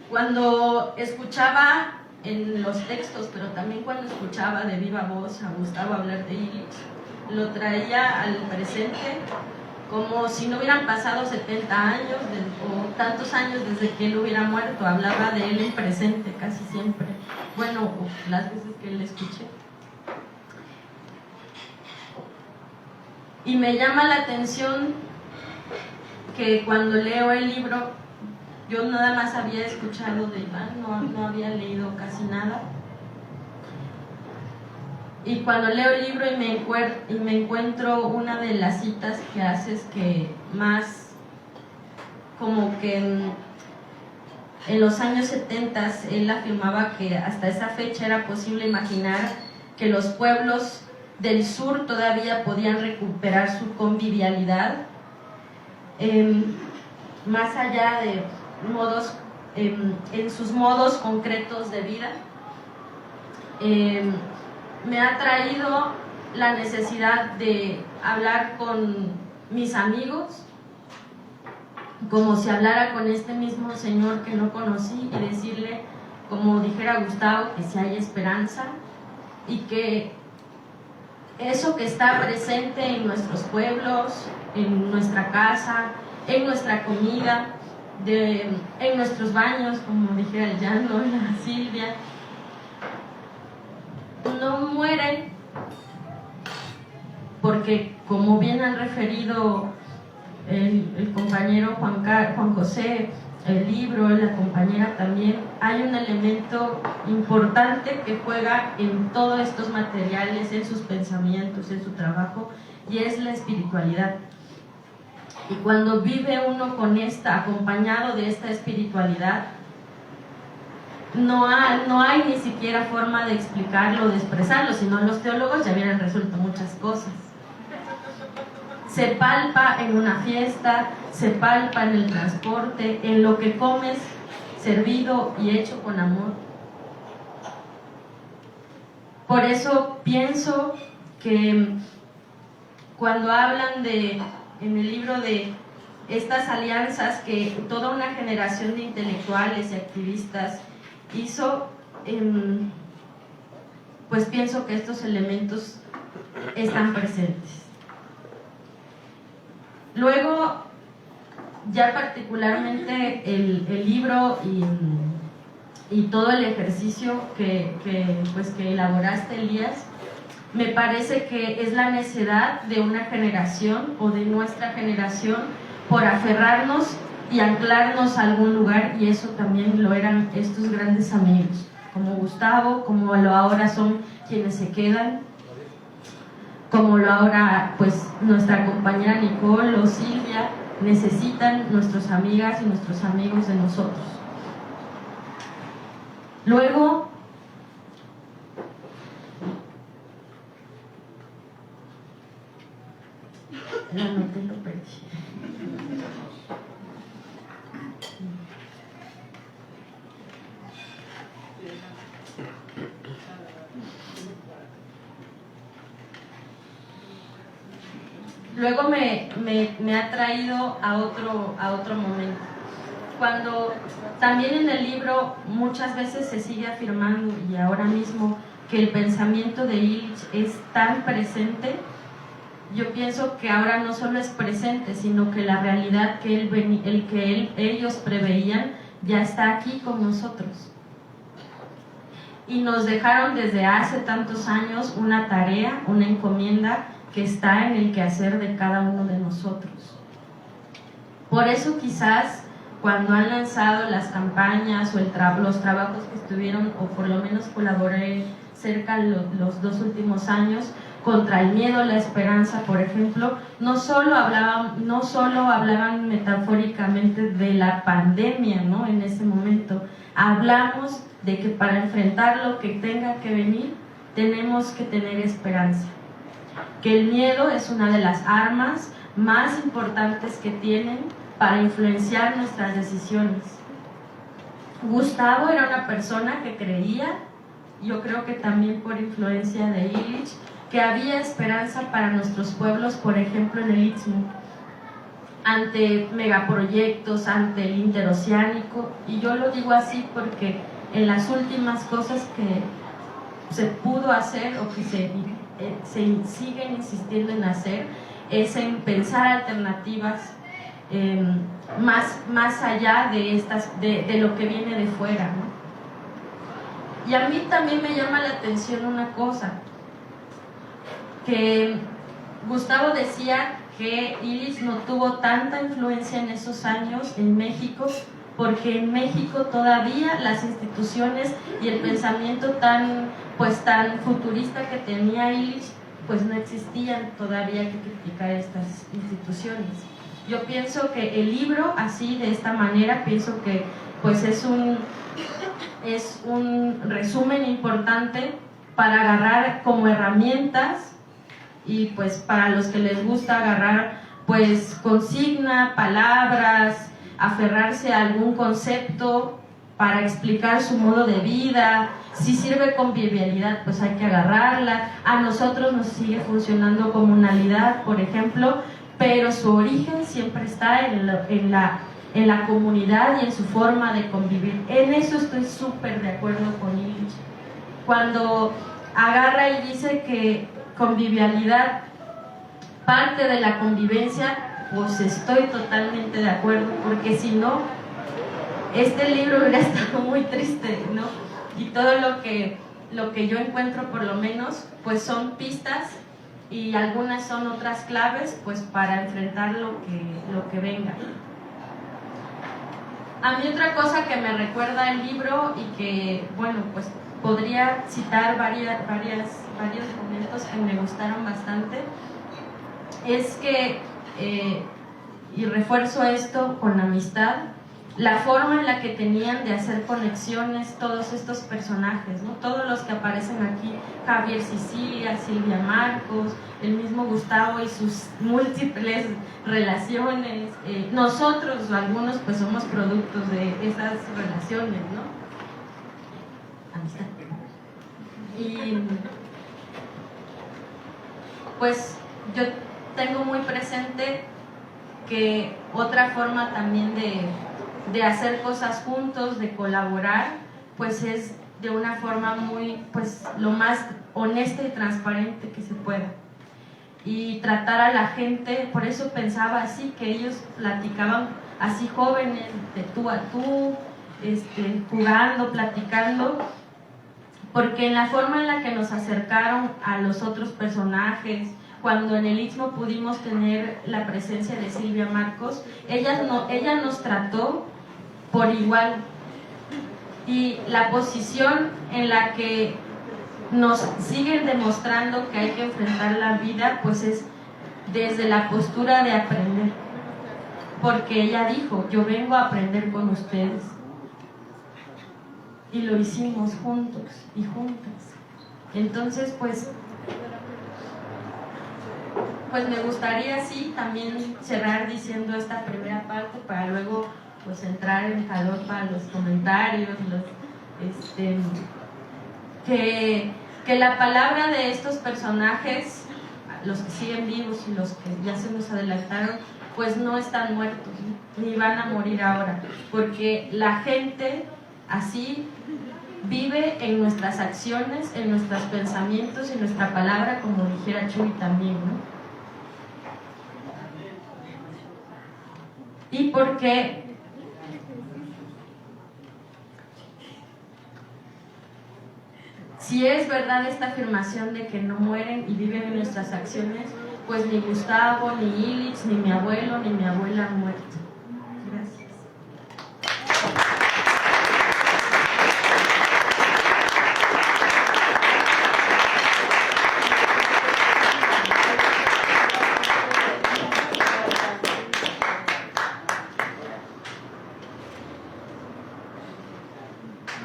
Cuando escuchaba en los textos, pero también cuando escuchaba de viva voz a Gustavo hablar de Illich, lo traía al presente como si no hubieran pasado 70 años o tantos años desde que él hubiera muerto. Hablaba de él en presente casi siempre, bueno, las veces que le escuché. Y me llama la atención que cuando leo el libro, yo nada más había escuchado de Iván, no había leído casi nada. Y cuando leo el libro y me encuentro una de las citas que haces que más como que en los años 70 él afirmaba que hasta esa fecha era posible imaginar que los pueblos del sur todavía podían recuperar su convivialidad, más allá de modos, en sus modos concretos de vida. Me ha traído la necesidad de hablar con mis amigos, como si hablara con este mismo señor que no conocí, y decirle, como dijera Gustavo, que si hay esperanza y que eso que está presente en nuestros pueblos, en nuestra casa, en nuestra comida, en nuestros baños, como dijera el Jan, ¿no? La Silvia, no mueren, porque como bien han referido el compañero Juan José, el libro, la compañera también, hay un elemento importante que juega en todos estos materiales, en sus pensamientos, en su trabajo, y es la espiritualidad. Y cuando vive uno con acompañado de esta espiritualidad, no hay ni siquiera forma de explicarlo, de expresarlo, sino los teólogos ya hubieran resuelto muchas cosas. Se palpa en una fiesta, se palpa en el transporte, en lo que comes, servido y hecho con amor. Por eso pienso que cuando hablan en el libro de estas alianzas que toda una generación de intelectuales y activistas hizo, pues pienso que estos elementos están presentes. Luego, ya particularmente el libro y todo el ejercicio que elaboraste, Elías, me parece que es la necedad de una generación o de nuestra generación por aferrarnos y anclarnos a algún lugar, y eso también lo eran estos grandes amigos, como Gustavo, como lo ahora son quienes se quedan, como lo ahora pues nuestra compañera Nicole o Silvia, necesitan nuestras amigas y nuestros amigos de nosotros. Luego, la noté, lo perdí. Luego me ha traído a otro momento. Cuando también en el libro muchas veces se sigue afirmando, y ahora mismo, que el pensamiento de Illich es tan presente, yo pienso que ahora no solo es presente, sino que la realidad que ellos preveían ya está aquí con nosotros. Y nos dejaron desde hace tantos años una tarea, una encomienda que está en el quehacer de cada uno de nosotros. Por eso quizás cuando han lanzado las campañas o los trabajos que estuvieron, o por lo menos colaboré cerca los 2 últimos años, contra el miedo, la esperanza, por ejemplo, no solo hablaban metafóricamente de la pandemia, ¿no? En ese momento hablamos de que para enfrentar lo que tenga que venir tenemos que tener esperanza, que el miedo es una de las armas más importantes que tienen para influenciar nuestras decisiones. Gustavo era una persona que creía, yo creo que también por influencia de Illich, que había esperanza para nuestros pueblos, por ejemplo en el Istmo, ante megaproyectos, ante el interoceánico, y yo lo digo así porque en las últimas cosas que se pudo hacer o que se siguen insistiendo en hacer, es en pensar alternativas más allá de lo que viene de fuera, ¿no? Y a mí también me llama la atención una cosa, que Gustavo decía que Illich no tuvo tanta influencia en esos años en México, porque en México todavía las instituciones y el pensamiento tan futurista que tenía Illich, pues no existían todavía que criticar estas instituciones. Yo pienso que el libro, así, de esta manera, pienso que pues es un resumen importante para agarrar como herramientas, y pues para los que les gusta agarrar pues consigna, palabras, aferrarse a algún concepto para explicar su modo de vida. Si sirve convivialidad, pues hay que agarrarla. A nosotros nos sigue funcionando comunalidad, por ejemplo, pero su origen siempre está en la comunidad y en su forma de convivir. En eso estoy súper de acuerdo con Illich. Cuando agarra y dice que convivialidad parte de la convivencia, pues estoy totalmente de acuerdo, porque si no, este libro hubiera estado muy triste, ¿no? Y todo lo que yo encuentro, por lo menos, pues son pistas, y algunas son otras claves, pues para enfrentar lo que venga. A mí otra cosa que me recuerda el libro, y que, bueno, pues podría citar varios momentos que me gustaron bastante, es que, y refuerzo esto con la amistad, la forma en la que tenían de hacer conexiones todos estos personajes, ¿no? Todos los que aparecen aquí, Javier Sicilia, Silvia Marcos, el mismo Gustavo y sus múltiples relaciones. Nosotros, algunos, pues somos productos de esas relaciones, ¿no? Amistad. Y pues yo tengo muy presente que otra forma también de hacer cosas juntos, de colaborar, pues es de una forma muy, pues lo más honesta y transparente que se pueda, y tratar a la gente. Por eso pensaba así, que ellos platicaban así, jóvenes, de tú a tú, jugando, platicando, porque en la forma en la que nos acercaron a los otros personajes, cuando en el Istmo pudimos tener la presencia de Silvia Marcos, ella nos trató por igual, y la posición en la que nos siguen demostrando que hay que enfrentar la vida, pues es desde la postura de aprender, porque ella dijo: yo vengo a aprender con ustedes, y lo hicimos juntos y juntas. Entonces pues me gustaría así también cerrar diciendo esta primera parte, para luego pues entrar en calor para los comentarios, que la palabra de estos personajes, los que siguen vivos y los que ya se nos adelantaron, pues no están muertos, ni van a morir ahora, porque la gente así vive en nuestras acciones, en nuestros pensamientos, en nuestra palabra, como dijera Chuy también, ¿no? Y porque si es verdad esta afirmación de que no mueren y viven en nuestras acciones, pues ni Gustavo, ni Illich, ni mi abuelo, ni mi abuela han muerto. Gracias.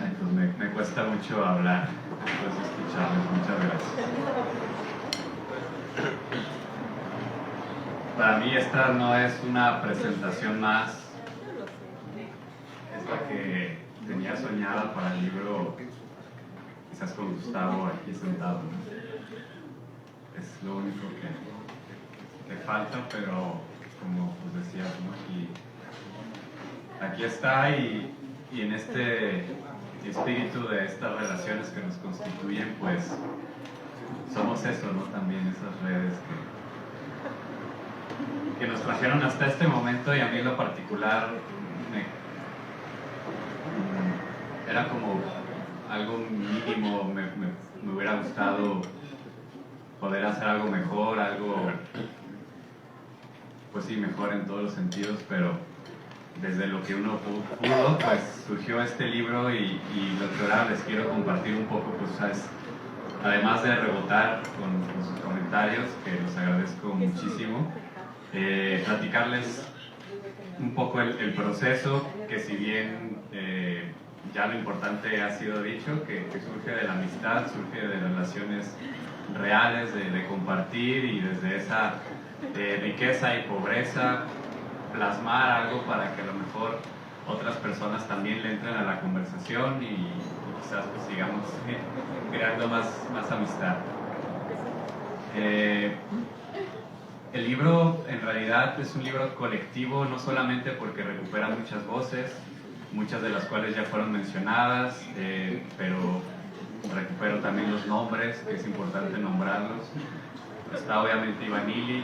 Ay, pues me cuesta mucho hablar, pues escucharles. Muchas gracias. Para mí esta no es una presentación más, es la que tenía soñada para el libro, quizás con Gustavo aquí sentado, ¿no? Es lo único que falta, pero como pues decías, ¿no? Aquí está, y en este espíritu de estas relaciones que nos constituyen, pues somos eso, ¿no? También esas redes que nos trajeron hasta este momento, y a mí en lo particular era como algo mínimo. Me hubiera gustado poder hacer algo mejor, algo, pues sí, mejor en todos los sentidos, pero desde lo que uno pudo, pues surgió este libro, y lo que ahora les quiero compartir un poco, pues es, además de rebotar con sus comentarios, que los agradezco muchísimo, platicarles un poco el proceso, que si bien ya lo importante ha sido dicho, que surge de la amistad, surge de relaciones reales, de compartir, y desde esa riqueza y pobreza plasmar algo para que a lo mejor otras personas también le entren a la conversación, y quizás pues sigamos creando más amistad. El libro en realidad es un libro colectivo, no solamente porque recupera muchas voces, muchas de las cuales ya fueron mencionadas, pero recupero también los nombres, que es importante nombrarlos. Está obviamente Ivan Illich,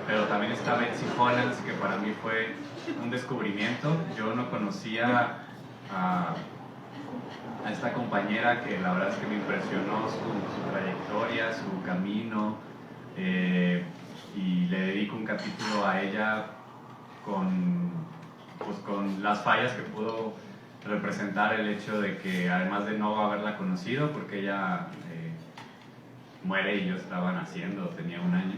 pero también está Betsy Hollands, que para mí fue un descubrimiento. Yo no conocía a esta compañera, que la verdad es que me impresionó su trayectoria, su camino, y le dedico un capítulo a ella con las fallas que pudo representar el hecho de que, además de no haberla conocido, porque ella muere y yo estaba naciendo, tenía 1 año,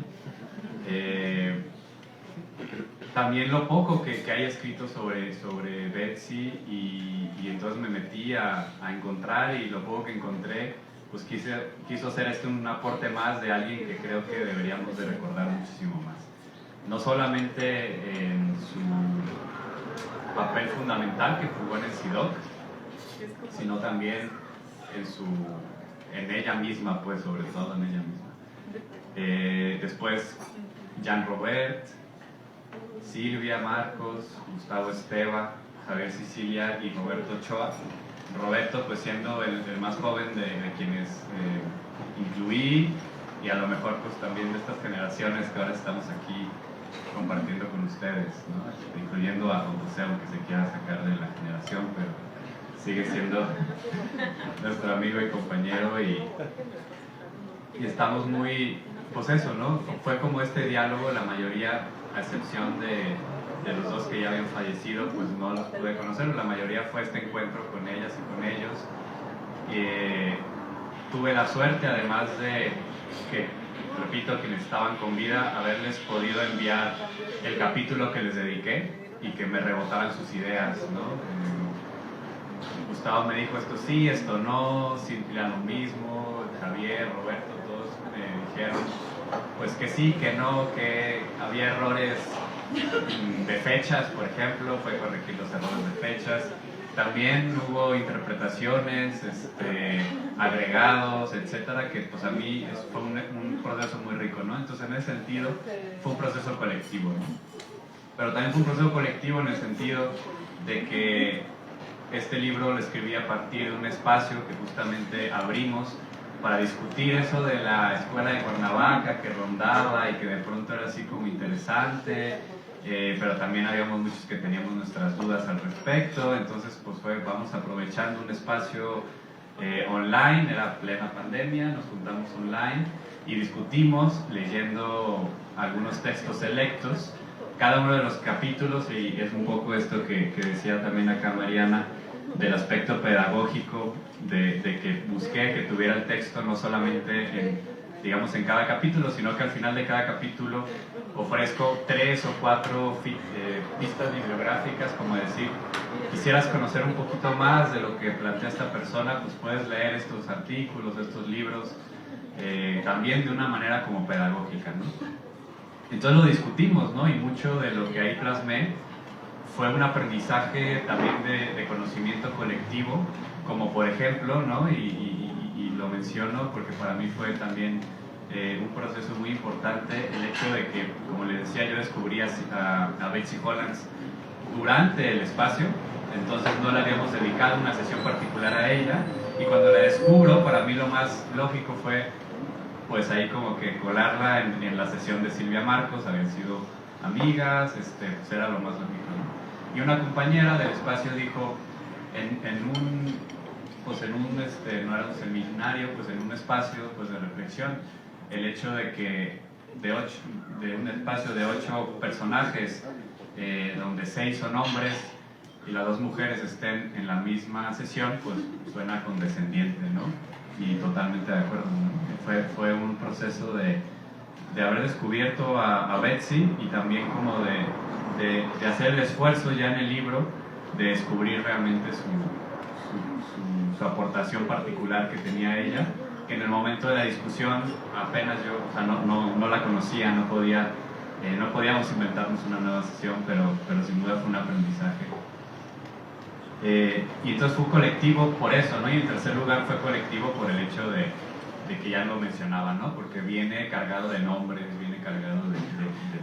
también lo poco que hay escrito sobre Betsy, y entonces me metí a encontrar, y lo poco que encontré, pues quiso hacer esto un aporte más de alguien que creo que deberíamos de recordar muchísimo más. No solamente en su papel fundamental que jugó en el CIDOC, sino también en ella misma, pues sobre todo en ella misma. Después Jean Robert, Silvia, Marcos, Gustavo Esteva, Javier Sicilia y Roberto Ochoa. Roberto pues siendo el más joven de quienes incluí, y a lo mejor pues también de estas generaciones que ahora estamos aquí compartiendo con ustedes, ¿no? Incluyendo a José, aunque se quiera sacar de la generación, pero sigue siendo nuestro amigo y compañero, y estamos muy, pues eso, ¿no? Fue como este diálogo, la mayoría, a excepción de los dos que ya habían fallecido, pues no los pude conocer, la mayoría fue este encuentro con ellas y con ellos. Tuve la suerte, además de que, repito, quienes estaban con vida, haberles podido enviar el capítulo que les dediqué y que me rebotaran sus ideas, ¿no? Gustavo me dijo esto sí, esto no, Silvia lo mismo, Javier, Roberto, todos me dijeron pues que sí, que no, que había errores de fechas, por ejemplo, fue corregir los errores de fechas. También hubo interpretaciones, agregados, etcétera, que pues a mí fue un proceso muy rico, ¿no? Entonces en ese sentido fue un proceso colectivo, ¿no? Pero también fue un proceso colectivo en el sentido de que este libro lo escribí a partir de un espacio que justamente abrimos para discutir eso de la escuela de Cuernavaca que rondaba y que de pronto era así como interesante, pero también habíamos muchos que teníamos nuestras dudas al respecto. Entonces pues vamos aprovechando un espacio online, era plena pandemia, nos juntamos online y discutimos leyendo algunos textos selectos, cada uno de los capítulos, y es un poco esto que decía también acá Mariana, del aspecto pedagógico, de que busqué que tuviera el texto no solamente digamos en cada capítulo, sino que al final de cada capítulo ofrezco 3 o 4 pistas bibliográficas, como decir, quisieras conocer un poquito más de lo que plantea esta persona, pues puedes leer estos artículos, estos libros, también de una manera como pedagógica, ¿no? Entonces lo discutimos, ¿no? Y mucho de lo que ahí plasmé fue un aprendizaje también de conocimiento colectivo, como por ejemplo, ¿no? Y lo menciono porque para mí fue también un proceso muy importante el hecho de que, como les decía, yo descubrí a Betsy Hollands durante el espacio. entonces no le habíamos dedicado una sesión particular a ella, y cuando la descubro, para mí lo más lógico fue pues ahí como que colarla en la sesión de Silvia Marcos. Habían sido amigas, pues era lo más lógico, ¿no? Y una compañera del espacio dijo, no era un seminario, pues en un espacio pues de reflexión, el hecho de que de un espacio de 8 personajes, donde 6 son hombres y las 2 mujeres estén en la misma sesión, pues suena condescendiente, ¿no? Y totalmente de acuerdo, ¿no? Fue un proceso de haber descubierto a Betsy, y también como de hacer el esfuerzo ya en el libro de descubrir realmente su aportación particular que tenía ella, que en el momento de la discusión apenas yo, o sea, no la conocía, no podíamos inventarnos una nueva sesión, pero sin duda fue un aprendizaje. Y entonces fue colectivo por eso, ¿no? Y en tercer lugar fue colectivo por el hecho de que ya lo mencionaba, ¿no? Porque viene cargado de nombres, viene cargado de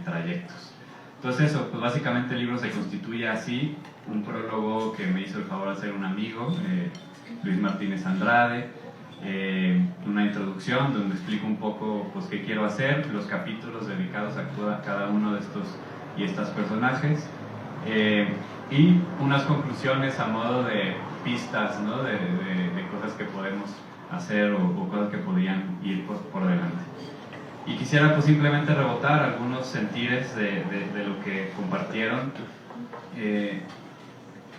trayectos. Entonces eso, pues básicamente el libro se constituye así: un prólogo que me hizo el favor de hacer un amigo, Luis Martínez Andrade, una introducción donde explico un poco pues qué quiero hacer, los capítulos dedicados a cada uno de estos y estas personajes, y unas conclusiones a modo de pistas, ¿no? de cosas que podemos hacer o cosas que podrían ir por delante. Y quisiera pues simplemente rebotar algunos sentires de lo que compartieron.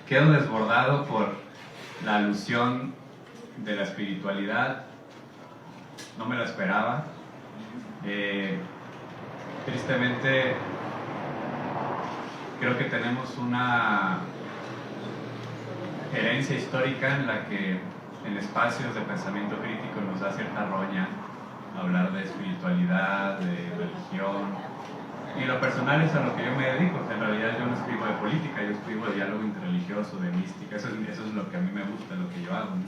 Quedo desbordado por la alusión de la espiritualidad, no me lo esperaba. Tristemente creo que tenemos una herencia histórica en la que en espacios de pensamiento crítico nos da cierta roña hablar de espiritualidad, de religión, y lo personal es a lo que yo me dedico. En realidad yo no escribo de política, yo escribo de diálogo interreligioso, de mística. Eso es lo que a mí me gusta, lo que yo hago, ¿no?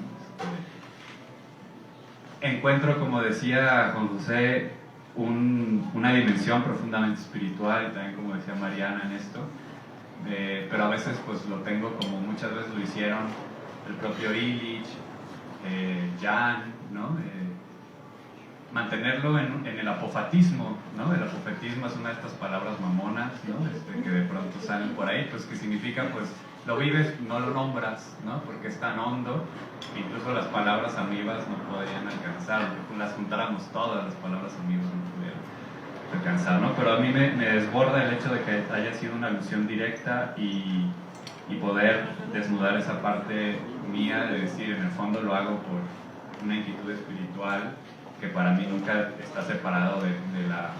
Encuentro, como decía Juan José, una dimensión profundamente espiritual, y también como decía Mariana en esto, pero a veces pues lo tengo como muchas veces lo hicieron el propio Illich, Jan, ¿no? Mantenerlo en el apofatismo, ¿no? El apofatismo es una de estas palabras mamonas, ¿no? Que de pronto salen por ahí, pues que significa, pues, lo vives, no lo nombras, ¿no? Porque es tan hondo, que incluso las palabras amibas no podrían alcanzar, porque las juntáramos todas las palabras amibas no pudieran alcanzar, ¿no? Pero a mí me desborda el hecho de que haya sido una alusión directa y poder desnudar esa parte mía de decir, en el fondo lo hago por una inquietud espiritual que para mí nunca está separado de la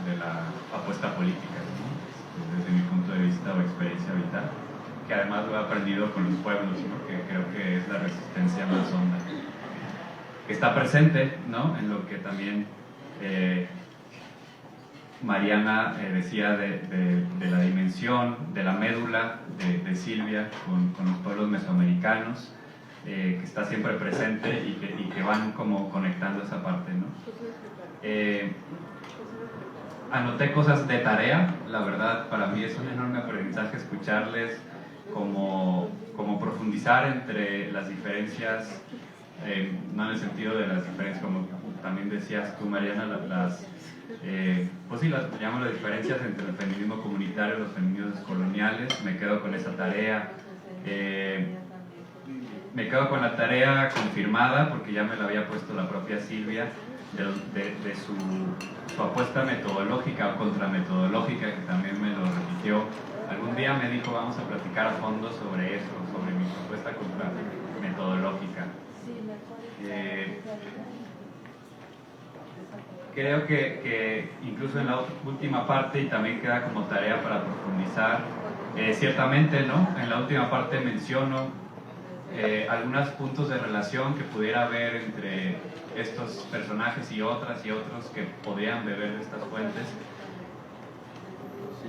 apuesta política, ¿no? Desde mi punto de vista o experiencia vital, que además lo he aprendido con los pueblos, ¿no? Que creo que es la resistencia más honda, que está presente, ¿no? En lo que también Mariana decía de la dimensión, de la médula de Silvia con los pueblos mesoamericanos, que está siempre presente y que van como conectando esa parte, ¿no? Anoté cosas de tarea, la verdad para mí es un enorme aprendizaje escucharles, como profundizar entre las diferencias, no en el sentido de las diferencias, como también decías tú, Mariana, pues sí, las llamo las diferencias entre el feminismo comunitario y los feminismos coloniales. Me quedo con esa tarea. Me quedo con la tarea confirmada, porque ya me la había puesto la propia Silvia, de su apuesta metodológica o contrametodológica, que también me lo repitió. Algún día me dijo, vamos a platicar a fondo sobre eso, sobre mi propuesta contrametodológica. Creo que incluso en la última parte, y también queda como tarea para profundizar, ciertamente, ¿no? En la última parte menciono algunos puntos de relación que pudiera haber entre estos personajes y otros que podrían beber de estas fuentes,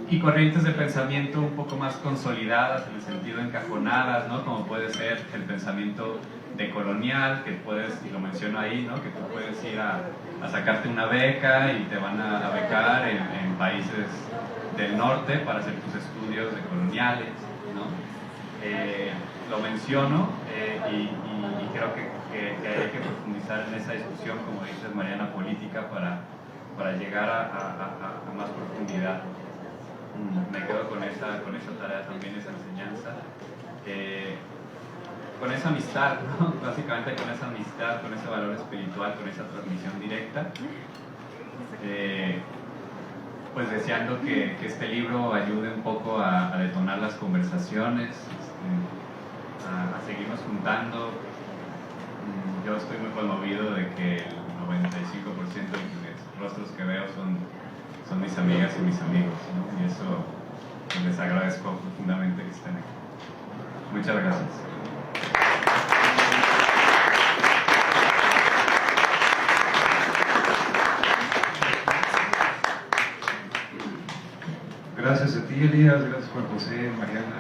y corrientes de pensamiento un poco más consolidadas, en el sentido encajonadas, ¿no? Como puede ser el pensamiento decolonial, que puedes, y lo menciono ahí, ¿no? Que tú puedes ir a sacarte una beca y te van a becar en países del norte para hacer tus estudios decoloniales, ¿no? lo menciono y creo que hay que profundizar en esa discusión, como dices Mariana, política para llegar a más profundidad. Me quedo con esa tarea también, esa enseñanza, con esa amistad, ¿no? Básicamente con esa amistad, con ese valor espiritual, con esa transmisión directa. Pues deseando que este libro ayude un poco a detonar las conversaciones, a seguirnos juntando. Yo estoy muy conmovido de que el 95% de los rostros que veo son mis amigas y mis amigos, ¿no? Y eso les agradezco profundamente que estén aquí. Muchas gracias. Gracias a ti, Elías, gracias Juan José, Mariana.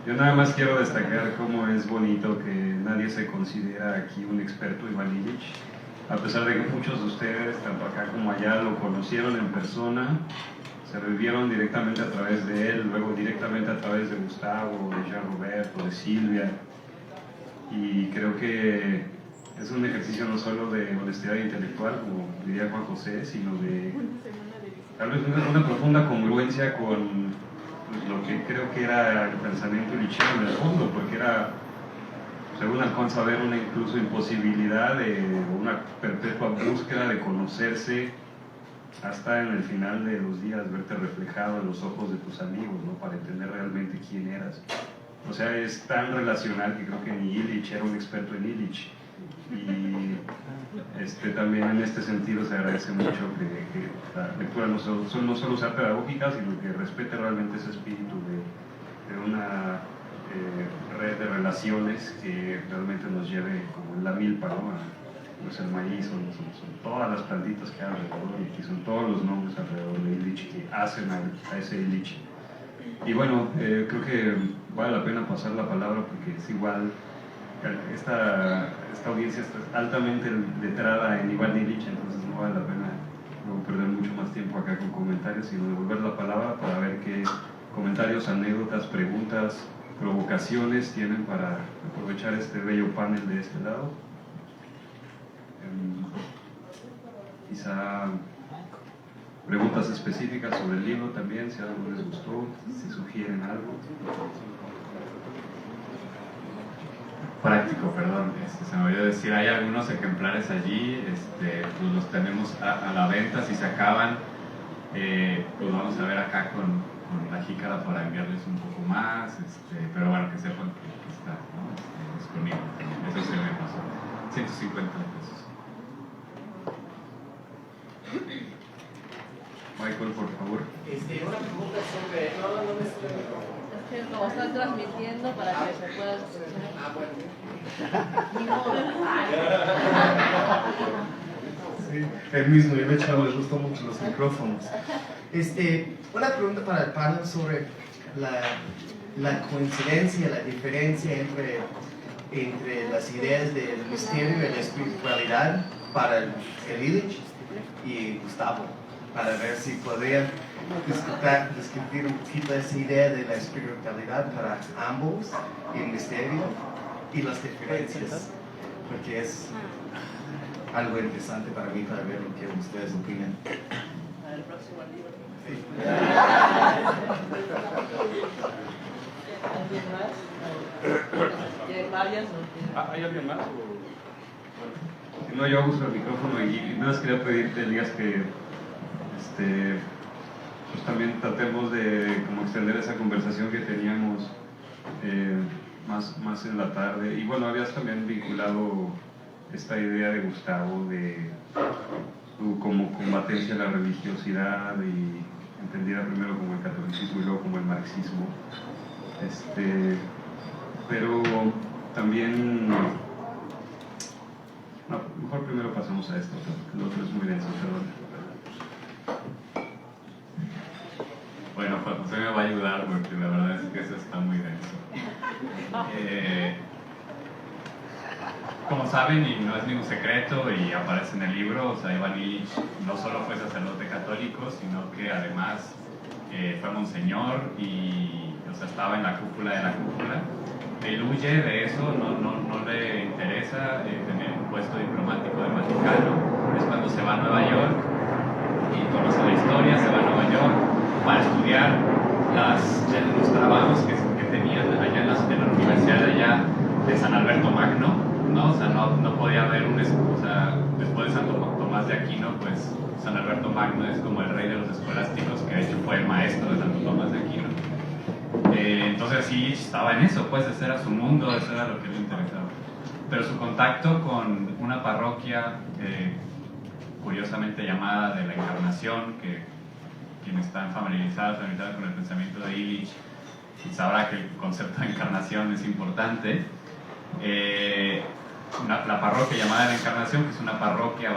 Yo nada más quiero destacar cómo es bonito que nadie se considera aquí un experto Iván Illich, a pesar de que muchos de ustedes, tanto acá como allá, lo conocieron en persona, se revivieron directamente a través de él, luego directamente a través de Gustavo, de Jean Roberto, de Silvia, y creo que es un ejercicio no solo de honestidad intelectual, como diría Juan José, sino de tal vez una profunda congruencia con lo que creo que era el pensamiento illichiano en el fondo, porque era, según alcanza a ver, una incluso imposibilidad de una perpetua búsqueda de conocerse hasta en el final de los días, verte reflejado en los ojos de tus amigos, ¿no? Para entender realmente quién eras. O sea, es tan relacional que creo que ni Illich era un experto en Illich. Y también en este sentido se agradece mucho que la lectura no solo sea pedagógica, sino que respete realmente ese espíritu de una red de relaciones que realmente nos lleve como en la milpa, ¿no? No es el maíz, son todas las plantitas que hay alrededor, y aquí son todos los nombres alrededor de Illich que hacen a ese Illich. Y bueno, creo que vale la pena pasar la palabra porque es igual. Esta audiencia está altamente letrada en Iván Illich, entonces no vale la pena no perder mucho más tiempo acá con comentarios, sino devolver la palabra para ver qué comentarios, anécdotas, preguntas, provocaciones tienen para aprovechar este bello panel de este lado. Quizá preguntas específicas sobre el libro también, si algo les gustó, si sugieren algo. Práctico, perdón, se me olvidó decir, hay algunos ejemplares allí, pues los tenemos a la venta, si se acaban, pues vamos a ver acá con la jícara para enviarles un poco más, pero bueno, que sepan que está, ¿no? Disponible, eso se me pasó, 150 pesos. Michael, por favor. Una pregunta sobre... No me estoy... Es que como están transmitiendo para que se pueda escuchar. Ah, bueno. Sí, el mismo, yo de hecho les gustó mucho los micrófonos. Una pregunta para el panel sobre la coincidencia, la diferencia entre las ideas del misterio y la espiritualidad para el Illich y Gustavo, para ver si podrían describir un poquito esa idea de la espiritualidad para ambos, y el misterio y las diferencias, porque es algo interesante para mí, para ver lo que ustedes opinan. Para el próximo libro. Sí. ¿Alguien más? ¿Quieren varias o ¿Hay alguien más? Si no, yo uso el micrófono y nada más quería pedirte, Elías, que pues también tratemos de como extender esa conversación que teníamos más en la tarde. Y bueno, habías también vinculado esta idea de Gustavo de su como combatencia a la religiosidad, y entendida primero como el catolicismo y luego como el marxismo. Pero también, no, mejor primero pasamos a esto, porque lo otro es muy denso, perdón. Bueno, Juan José me va a ayudar porque la verdad es que eso está muy denso. Como saben, y no es ningún secreto, y aparece en el libro, o sea, Iván Illich no solo fue sacerdote católico, sino que además fue monseñor y, o sea, estaba en la cúpula de la cúpula. Él huye de eso, no le interesa tener un puesto diplomático del Vaticano. Es cuando se va a Nueva York y conoce la historia, se va a Nueva York para estudiar los trabajos que tenían allá en la Universidad de allá de San Alberto Magno, ¿no? O sea, no podía haber o sea, después de Santo Tomás de Aquino, pues San Alberto Magno es como el rey de los escolásticos, que de hecho fue el maestro de Santo Tomás de Aquino. Entonces sí estaba en eso, pues ese era su mundo, eso era lo que le interesaba. Pero su contacto con una parroquia curiosamente llamada de la Encarnación, que quienes están familiarizados con el pensamiento de Illich sabrá que el concepto de encarnación es importante. La parroquia llamada de la Encarnación, que es una parroquia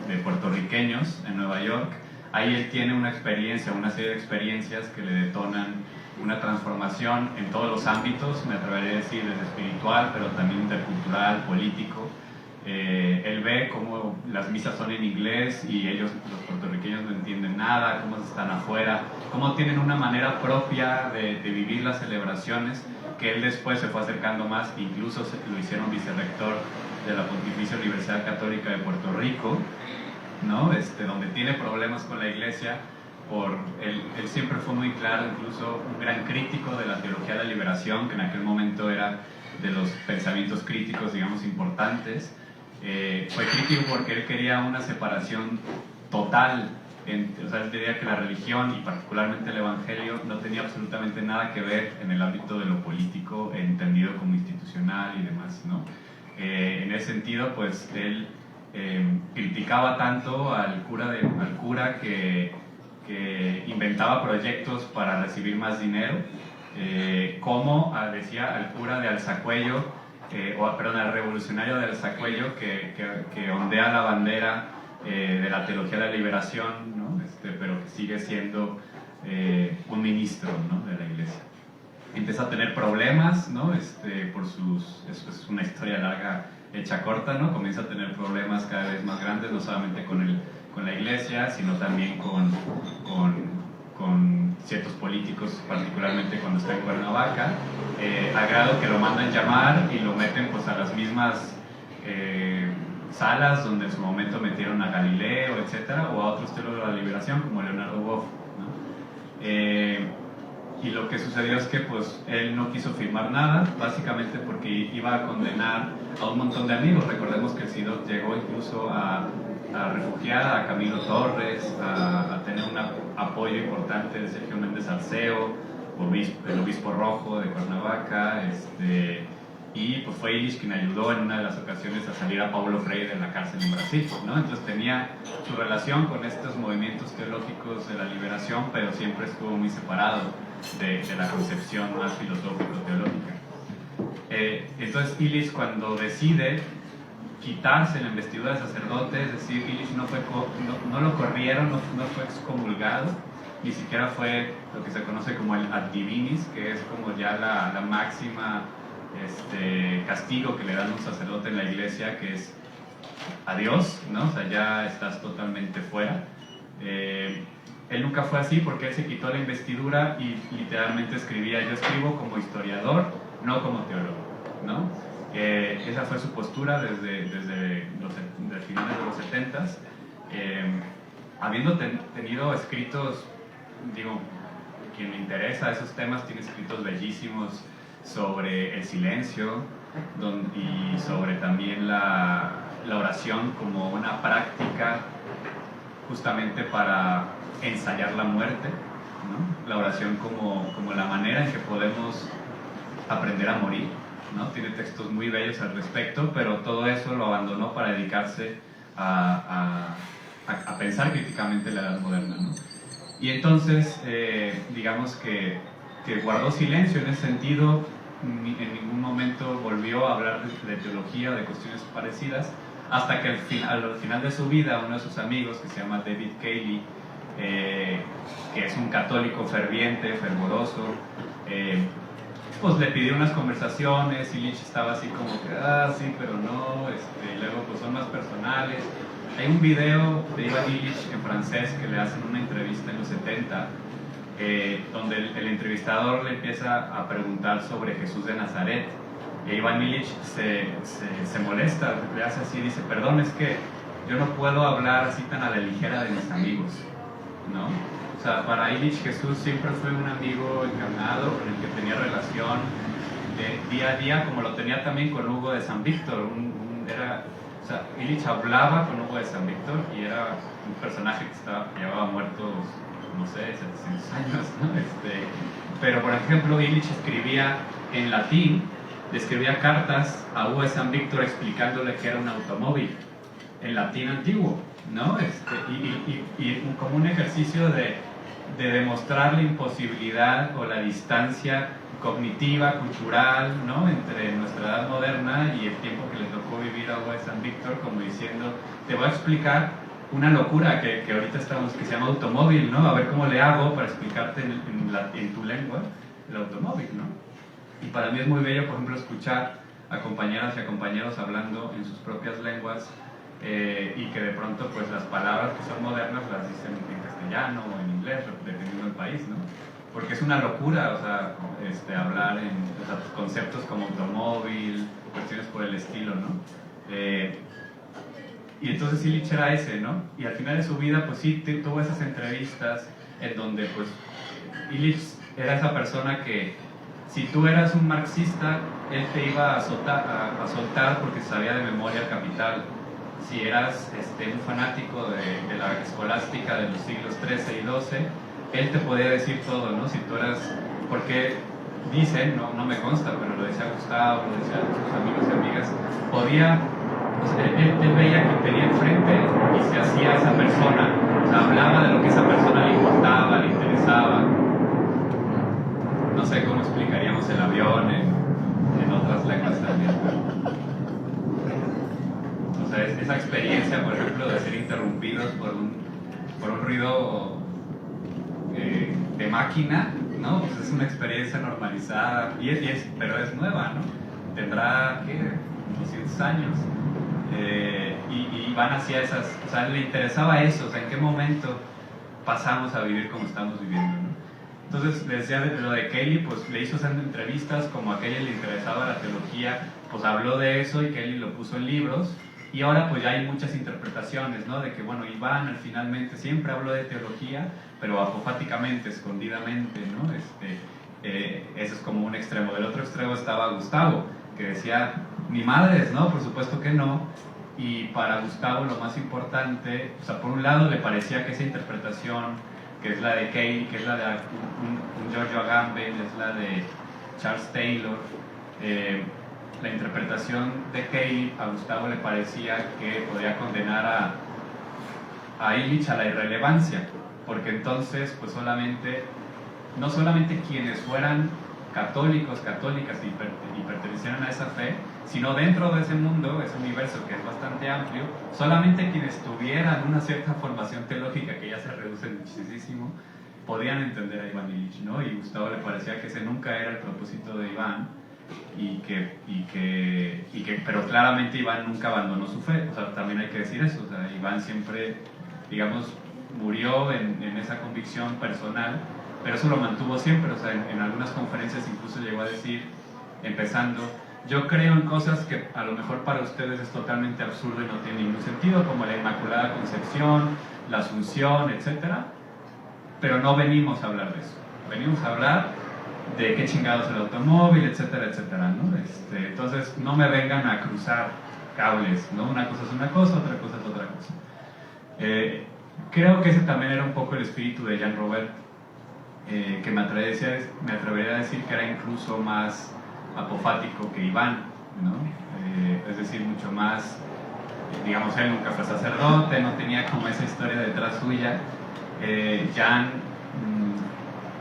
de puertorriqueños en Nueva York. Ahí él tiene una serie de experiencias que le detonan una transformación en todos los ámbitos, me atrevería a decir desde espiritual, pero también intercultural, político. Él ve cómo las misas son en inglés y ellos, los puertorriqueños, no entienden nada, cómo están afuera, cómo tienen una manera propia de vivir las celebraciones, que él después se fue acercando más, incluso lo hicieron vicerrector de la Pontificia Universidad Católica de Puerto Rico, ¿no? Donde tiene problemas con la iglesia. Él siempre fue muy claro, incluso un gran crítico de la teología de la liberación, que en aquel momento era de los pensamientos críticos, digamos, importantes. Fue crítico porque él quería una separación total, o sea, él diría que la religión y particularmente el evangelio no tenía absolutamente nada que ver en el ámbito de lo político, entendido como institucional y demás, ¿no? En ese sentido, pues él criticaba tanto al cura que inventaba proyectos para recibir más dinero, como decía al cura de Alzacuello, al revolucionario de Alzacuello que ondea la bandera de la teología de la liberación, ¿no? Pero que sigue siendo un ministro, ¿no?, de la iglesia. Empieza a tener problemas, ¿no? Es una historia larga hecha corta, ¿no? Comienza a tener problemas cada vez más grandes, no solamente con la iglesia, sino también con ciertos políticos, particularmente cuando está en Cuernavaca, a grado que lo mandan llamar y lo meten pues a las mismas salas donde en su momento metieron a Galileo, etcétera, o a otros teólogos de la liberación como Leonardo Boff, ¿no? Y lo que sucedió es que pues él no quiso firmar nada, básicamente porque iba a condenar a un montón de amigos. Recordemos que el SIDOC llegó incluso a refugiar a Camilo Torres, a tener un apoyo importante de Sergio Méndez Arceo, el obispo rojo de Cuernavaca, y pues fue Illich quien ayudó en una de las ocasiones a salir a Paulo Freire de la cárcel en Brasil, ¿no? Entonces tenía su relación con estos movimientos teológicos de la liberación, pero siempre estuvo muy separado de la concepción más filosófico-teológica. Entonces Illich, cuando decide quitarse la investidura de sacerdote, es decir, Illich no lo corrieron, no fue excomulgado, ni siquiera fue lo que se conoce como el ad divinis, que es como ya la máxima castigo que le dan a un sacerdote en la iglesia, que es adiós, ¿no? O sea, ya estás totalmente fuera. Él nunca fue así porque él se quitó la investidura y literalmente escribía: yo escribo como historiador, no como teólogo, ¿no? Esa fue su postura desde finales de los 70s, habiendo tenido escritos, digo, quien le interesa esos temas tiene escritos bellísimos sobre el silencio y sobre también la oración como una práctica justamente para ensayar la muerte, ¿no? La oración como la manera en que podemos aprender a morir, ¿no? Tiene textos muy bellos al respecto, pero todo eso lo abandonó para dedicarse a pensar críticamente la edad moderna, ¿no? Y entonces, digamos que guardó silencio en ese sentido, en ningún momento volvió a hablar de teología o de cuestiones parecidas, hasta que al final de su vida, uno de sus amigos, que se llama David Cayley, que es un católico ferviente, fervoroso, pues le pidió unas conversaciones. y Illich estaba así como que, sí, pero no, y luego pues son más personales. Hay un video de Ivan Illich en francés que le hacen una entrevista en los 70, donde el entrevistador le empieza a preguntar sobre Jesús de Nazaret. Y Iván Illich se molesta, le hace así, dice, perdón, es que yo no puedo hablar así tan a la ligera de mis amigos, ¿no? O sea, para Illich Jesús siempre fue un amigo encarnado con el que tenía relación día a día, como lo tenía también con Hugo de San Víctor. O sea, Illich hablaba con Hugo de San Víctor y era un personaje que llevaba muerto, no sé, 700 años, ¿no? Pero, por ejemplo, Illich escribía en latín, le escribía cartas a Hugo de San Víctor explicándole que era un automóvil en latín antiguo, ¿no? Y como un ejercicio de demostrar la imposibilidad o la distancia cognitiva, cultural, ¿no? Entre nuestra edad moderna y el tiempo que le tocó vivir a Hugo de San Víctor, como diciendo, te voy a explicar una locura que ahorita estamos, que se llama automóvil, ¿no? A ver cómo le hago para explicarte en tu lengua el automóvil, ¿no? Y para mí es muy bello, por ejemplo, escuchar a compañeras y a compañeros hablando en sus propias lenguas y que de pronto pues las palabras que son modernas las dicen en castellano o en inglés, dependiendo del país, ¿no? Porque es una locura, o sea, hablar en conceptos como automóvil, cuestiones por el estilo, ¿no? Y entonces Illich era ese, ¿no? Y al final de su vida, pues sí, tuvo esas entrevistas en donde, pues, Illich era esa persona que, si tú eras un marxista, él te iba a soltar porque sabía de memoria el Capital. Si eras un fanático de la escolástica de los siglos XIII y XII, él te podía decir todo, ¿no? Si tú eras, porque dicen, no me consta, pero lo decía Gustavo, lo decían sus amigos y amigas, podía, o sea, él veía que tenía enfrente y se hacía esa persona, o sea, hablaba de lo que esa persona le importaba, le interesaba. No sé cómo explicaríamos el avión en otras lenguas también, pero, o sea, esa experiencia, por ejemplo, de ser interrumpidos por un ruido de máquina, ¿no? Pues es una experiencia normalizada, pero es nueva, ¿no? Tendrá, ¿qué? 200 años. Y van hacia esas, o sea, le interesaba eso, o sea, en qué momento pasamos a vivir como estamos viviendo, ¿no? Entonces, les decía lo de Kelly, pues le hizo haciendo entrevistas, como a Kelly le interesaba la teología, pues habló de eso y Kelly lo puso en libros. Y ahora pues ya hay muchas interpretaciones, ¿no? De que, bueno, Iván finalmente siempre habló de teología, pero apofáticamente, escondidamente, ¿no? Ese es como un extremo. Del otro extremo estaba Gustavo, que decía, ni madres, ¿no? Por supuesto que no. Y para Gustavo lo más importante, o sea, por un lado le parecía que esa interpretación, que es la de Kelly, que es la de un Giorgio Agamben, es la de Charles Taylor, la interpretación de Kelly a Gustavo le parecía que podía condenar a Illich a la irrelevancia, porque entonces pues no solamente quienes fueran católicos, católicas y pertenecieran a esa fe, sino dentro de ese mundo, ese universo que es bastante amplio, solamente quienes tuvieran una cierta formación teológica, que ya se reduce muchísimo, podían entender a Iván Illich, ¿no? Y Gustavo le parecía que ese nunca era el propósito de Iván, pero claramente Iván nunca abandonó su fe, o sea, también hay que decir eso, o sea, Iván siempre, digamos, murió en esa convicción personal, pero eso lo mantuvo siempre, o sea, en algunas conferencias incluso llegó a decir, empezando, yo creo en cosas que a lo mejor para ustedes es totalmente absurdo y no tiene ningún sentido, como la Inmaculada Concepción, la Asunción, etcétera, pero no venimos a hablar de eso, venimos a hablar de qué chingados el automóvil, etcétera, etcétera, ¿no? Entonces no me vengan a cruzar cables, ¿no? Una cosa es una cosa, otra cosa es otra cosa. Creo que ese también era un poco el espíritu de Jean Robert, que me atrevería a decir que era incluso más apofático que Iván, ¿no? Es decir, mucho más, digamos, él nunca fue sacerdote, no tenía como esa historia detrás suya. Jean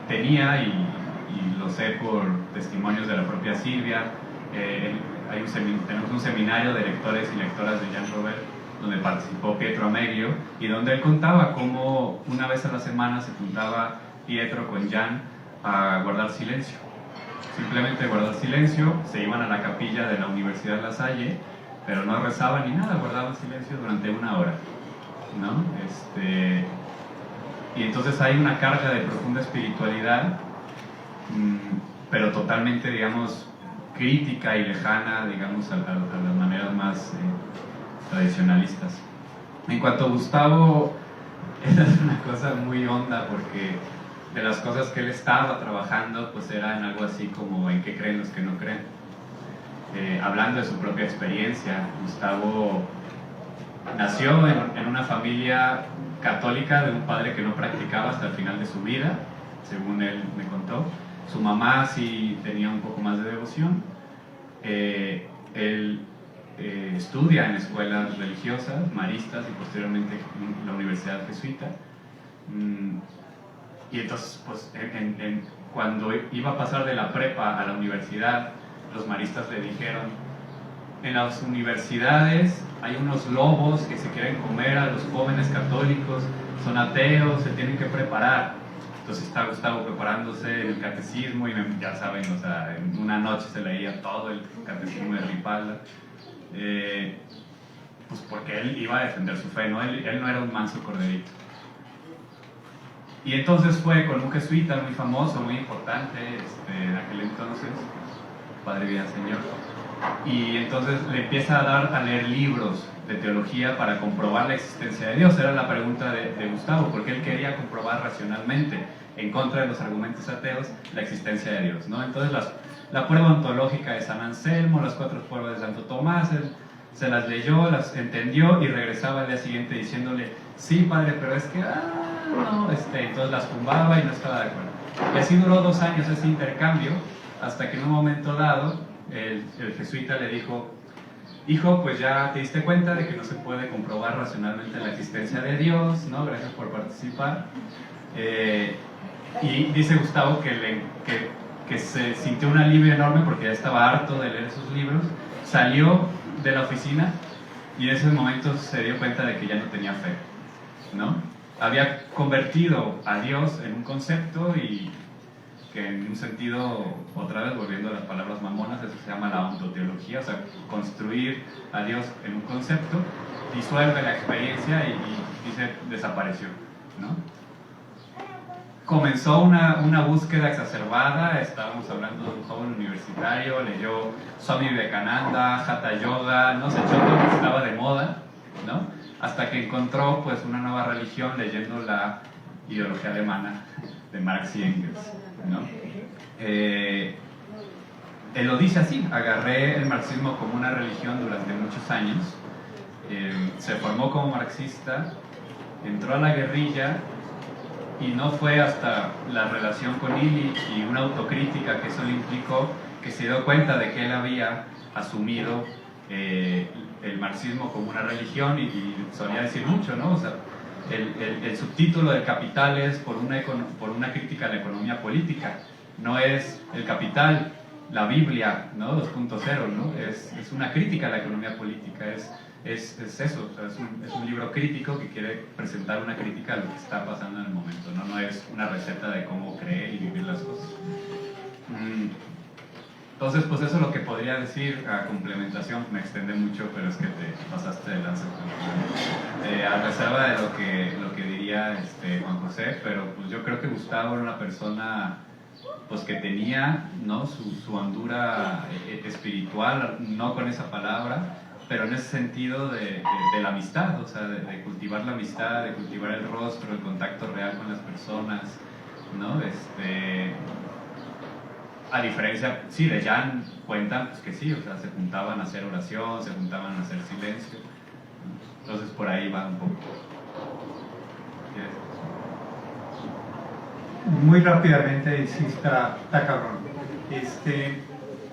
tenía, y lo sé por testimonios de la propia Silvia, tenemos un seminario de lectores y lectoras de Jean Robert, donde participó Pietro Ameglio, y donde él contaba cómo una vez a la semana se juntaba Pietro con Jean a guardar silencio. Simplemente guardar silencio, se iban a la capilla de la Universidad La Salle, pero no rezaban ni nada, guardaban silencio durante 1 hora, ¿no? Y entonces hay una carga de profunda espiritualidad, pero totalmente, digamos, crítica y lejana, digamos, a las maneras más tradicionalistas. En cuanto a Gustavo, esa es una cosa muy honda, porque de las cosas que él estaba trabajando, pues era en algo así como en qué creen los que no creen. Hablando de su propia experiencia, Gustavo nació en una familia católica de un padre que no practicaba hasta el final de su vida, según él me contó. Su mamá sí tenía un poco más de devoción. Él estudia en escuelas religiosas, maristas, y posteriormente en la Universidad Jesuita. Y entonces, pues, cuando iba a pasar de la prepa a la universidad, los maristas le dijeron: en las universidades hay unos lobos que se quieren comer a los jóvenes católicos, son ateos, se tienen que preparar. Entonces está Gustavo preparándose en el catecismo, y ya saben, o sea, en una noche se leía todo el catecismo de Ripalda, pues porque él iba a defender su fe, ¿no? Él no era un manso corderito. Y entonces fue con un jesuita muy famoso, muy importante, en aquel entonces, Padre Villaseñor, y entonces le empieza a leer libros de teología para comprobar la existencia de Dios. Era la pregunta de Gustavo, porque él quería comprobar racionalmente, en contra de los argumentos ateos, la existencia de Dios, ¿no? Entonces la prueba ontológica de San Anselmo, las 4 pruebas de Santo Tomás, él se las leyó, las entendió, y regresaba al día siguiente diciéndole: sí, padre, pero es que, no, entonces las tumbaba y no estaba de acuerdo. Y así duró 2 años ese intercambio, hasta que en un momento dado el jesuita le dijo: hijo, pues ya te diste cuenta de que no se puede comprobar racionalmente la existencia de Dios, ¿no? Gracias por participar. Y dice Gustavo que se sintió un alivio enorme, porque ya estaba harto de leer sus libros. Salió de la oficina y en ese momento se dio cuenta de que ya no tenía fe, ¿no? Había convertido a Dios en un concepto, y que en un sentido, otra vez volviendo a las palabras mamonas, eso se llama la ontoteología, o sea, construir a Dios en un concepto, disuelve la experiencia y dice, desapareció, ¿no? Comenzó una búsqueda exacerbada. Estábamos hablando de un joven universitario, leyó Swami Vivekananda, Hatha Yoga, no sé, echó todo lo que estaba de moda, ¿no? Hasta que encontró, pues, una nueva religión leyendo la ideología alemana de Marx y Engels, ¿no? Él lo dice así: agarré el marxismo como una religión durante muchos años, se formó como marxista, entró a la guerrilla, y no fue hasta la relación con Illich y una autocrítica que eso le implicó, que se dio cuenta de que él había asumido el marxismo como una religión, y solía decir mucho, ¿no? O sea, el subtítulo del Capital es por una crítica a la economía política. No es el Capital, la Biblia, ¿no? 2.0, ¿no? Es una crítica a la economía política, es eso, o sea, es un libro crítico que quiere presentar una crítica a lo que está pasando en el momento, ¿no? No es una receta de cómo creer y vivir las cosas. Entonces, pues eso es lo que podría decir a complementación. Me extendé mucho, pero es que te pasaste de lanza. A reserva de lo que diría Juan José, pero pues yo creo que Gustavo era una persona, pues, que tenía, ¿no?, su hondura espiritual, no con esa palabra, pero en ese sentido de la amistad, o sea, de cultivar la amistad, de cultivar el rostro, el contacto real con las personas, ¿no? A diferencia, sí, de Jan cuentan, pues, que sí, o sea, se juntaban a hacer oración, se juntaban a hacer silencio, ¿no? Entonces por ahí va un poco. Muy rápidamente, y sí está cabrón.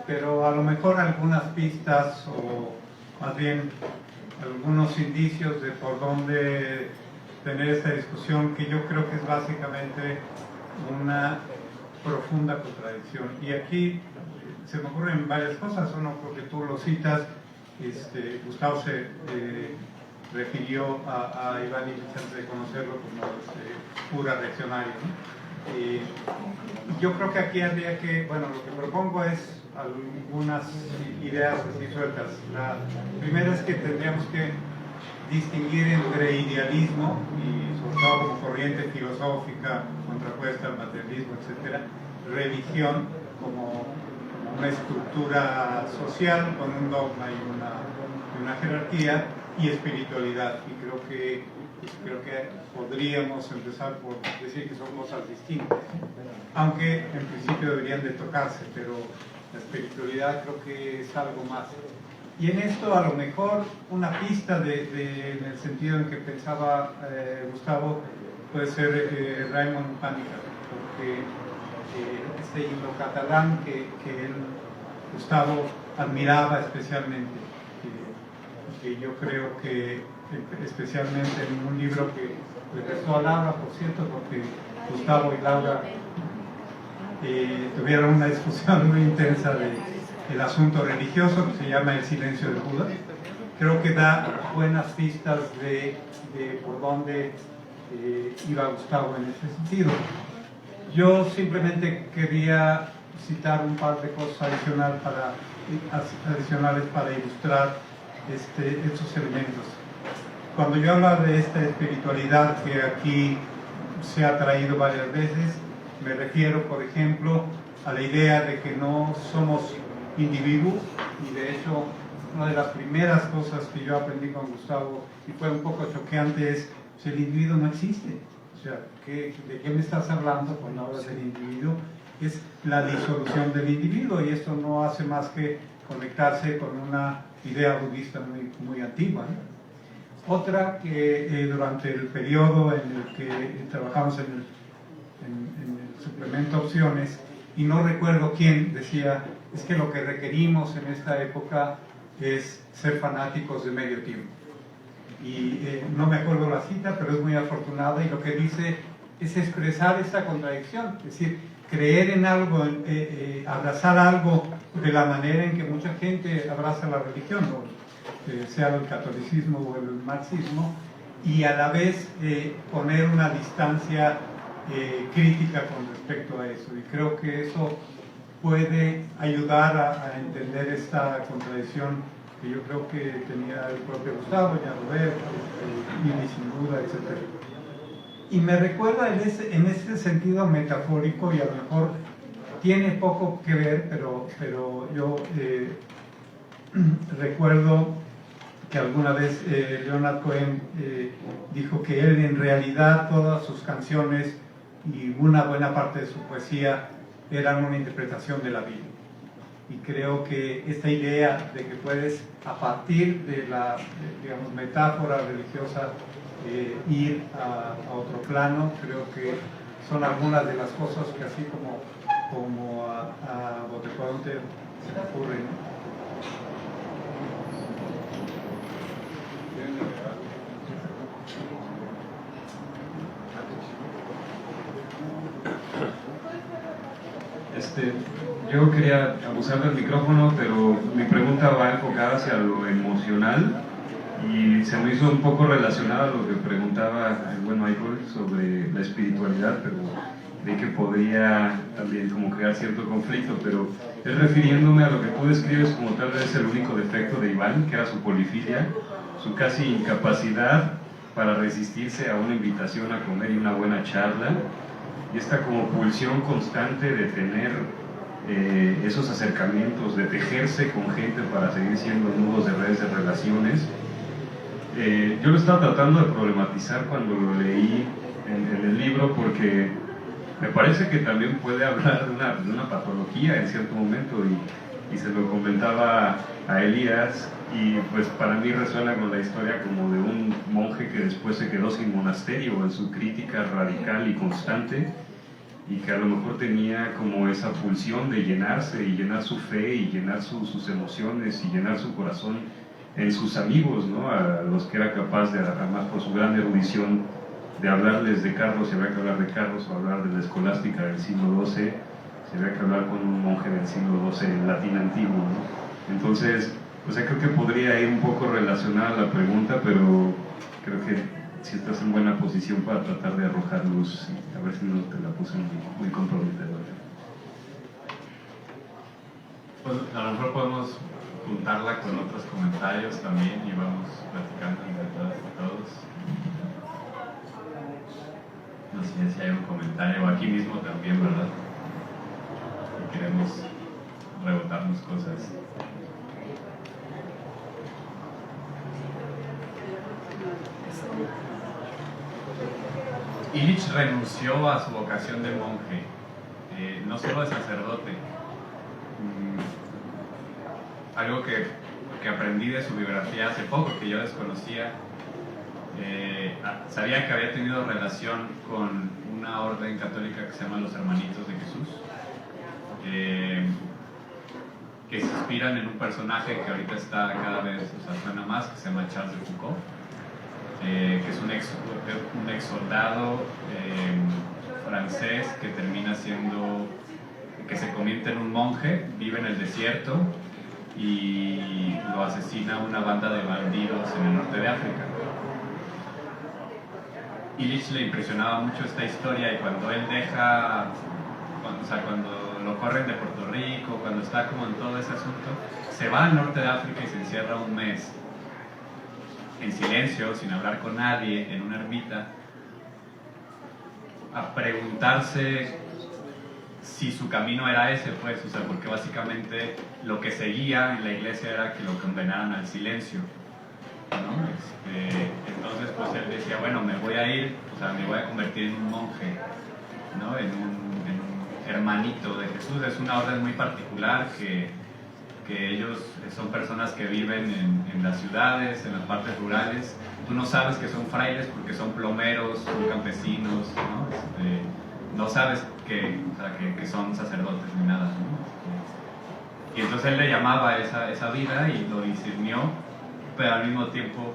Pero a lo mejor algunas pistas, o más bien algunos indicios de por dónde tener esta discusión, que yo creo que es básicamente una profunda contradicción. Y aquí se me ocurren varias cosas. Uno, porque tú lo citas, Gustavo se refirió a Iván Illich antes de conocerlo como cura reaccionario, ¿no? Yo creo que aquí habría que, bueno, lo que propongo es algunas ideas así sueltas. La primera es que tendríamos que distinguir entre idealismo y sobre todo como corriente filosófica contrapuesta al materialismo, etcétera, religión como una estructura social con un dogma y una jerarquía, y espiritualidad. Y creo que podríamos empezar por decir que son cosas distintas, aunque en principio deberían de tocarse, pero la espiritualidad creo que es algo más. Y en esto a lo mejor una pista en el sentido en que pensaba Gustavo puede ser Raymond Pànica, porque este himno catalán que Gustavo admiraba especialmente, que yo creo que especialmente en un libro que le prestó a Laura, por cierto, porque Gustavo y Laura tuvieron una discusión muy intensa del asunto religioso que se llama El silencio de Judas. Creo que da buenas pistas de por dónde iba Gustavo en ese sentido. Yo simplemente quería citar un par de cosas adicionales para ilustrar estos elementos. Cuando yo hablo de esta espiritualidad que aquí se ha traído varias veces, me refiero, por ejemplo, a la idea de que no somos individuos, y de hecho una de las primeras cosas que yo aprendí con Gustavo y fue un poco choqueante es que el individuo no existe. O sea, ¿de qué me estás hablando cuando hablas del individuo? Es la disolución del individuo, y esto no hace más que conectarse con una idea budista muy antigua, ¿no? Otra que durante el periodo en el que trabajamos en el suplemento Opciones, y no recuerdo quién decía, es que lo que requerimos en esta época es ser fanáticos de medio tiempo. Y no me acuerdo la cita, pero es muy afortunada, y lo que dice es expresar esta contradicción, es decir, creer en algo, abrazar algo de la manera en que mucha gente abraza la religión, sea el catolicismo o el marxismo, y a la vez poner una distancia crítica con respecto a eso. Y creo que eso puede ayudar a entender esta contradicción que yo creo que tenía el propio Gustavo, ya Roberto, Mili sin duda, etc. Y me recuerda en ese sentido metafórico, y a lo mejor tiene poco que ver, pero yo recuerdo que alguna vez Leonard Cohen dijo que él en realidad todas sus canciones y una buena parte de su poesía eran una interpretación de la Biblia. Y creo que esta idea de que puedes, a partir de la digamos, metáfora religiosa, ir a otro plano, creo que son algunas de las cosas que así como a Botefonte se me ocurren, ¿no? Yo quería abusar del micrófono, pero mi pregunta va enfocada hacia lo emocional y se me hizo un poco relacionada a lo que preguntaba el buen Michael sobre la espiritualidad, pero de que podría también como crear cierto conflicto, pero es refiriéndome a lo que tú describes como tal vez el único defecto de Iván, que era su polifilia, su casi incapacidad para resistirse a una invitación a comer y una buena charla, y esta como pulsión constante de tener esos acercamientos, de tejerse con gente para seguir siendo nudos de redes de relaciones. Yo lo estaba tratando de problematizar cuando lo leí en el libro, porque me parece que también puede hablar de una patología en cierto momento, y se lo comentaba a Elías, y pues para mí resuena con la historia como de un monje que después se quedó sin monasterio en su crítica radical y constante, y que a lo mejor tenía como esa pulsión de llenarse y llenar su fe y llenar sus emociones y llenar su corazón en sus amigos, ¿no? A los que era capaz de, además por su gran erudición, de hablarles de Carlos, si había que hablar de Carlos, o hablar de la escolástica del siglo XII, si había que hablar con un monje del siglo XII en latín antiguo, ¿no? Entonces, o sea, creo que podría ir un poco relacionada a la pregunta, pero creo que si estás en buena posición para tratar de arrojar luz, a ver si no te la puse muy comprometedora. Pues a lo mejor podemos juntarla con otros comentarios también y vamos platicando entre todas y todos. No sé si hay un comentario aquí mismo también, ¿verdad? Si queremos rebotarnos cosas. Illich renunció a su vocación de monje, no solo de sacerdote. Algo que aprendí de su biografía hace poco, que yo desconocía, sabía que había tenido relación con una orden católica que se llama los Hermanitos de Jesús, que se inspiran en un personaje que ahorita está cada vez, suena más, que se llama Charles de Foucault, que es un ex soldado francés que termina siendo, que se convierte en un monje, vive en el desierto y lo asesina una banda de bandidos en el norte de África. Illich le impresionaba mucho esta historia y cuando él deja, cuando lo corren de Puerto Rico, cuando está como en todo ese asunto, se va al norte de África y se encierra un mes en silencio, sin hablar con nadie, en una ermita, a preguntarse si su camino era ese, pues, porque básicamente lo que seguía en la iglesia era que lo condenaran al silencio, ¿no? Entonces, pues él decía, bueno, me voy a ir, me voy a convertir en un monje, ¿no? En un hermanito de Jesús. Es una orden muy particular que ellos son personas que viven en las ciudades, en las partes rurales. Tú no sabes que son frailes porque son plomeros, son campesinos, ¿no? No sabes que son sacerdotes ni nada, ¿no? Y entonces él le llamaba esa vida y lo discernió, pero al mismo tiempo,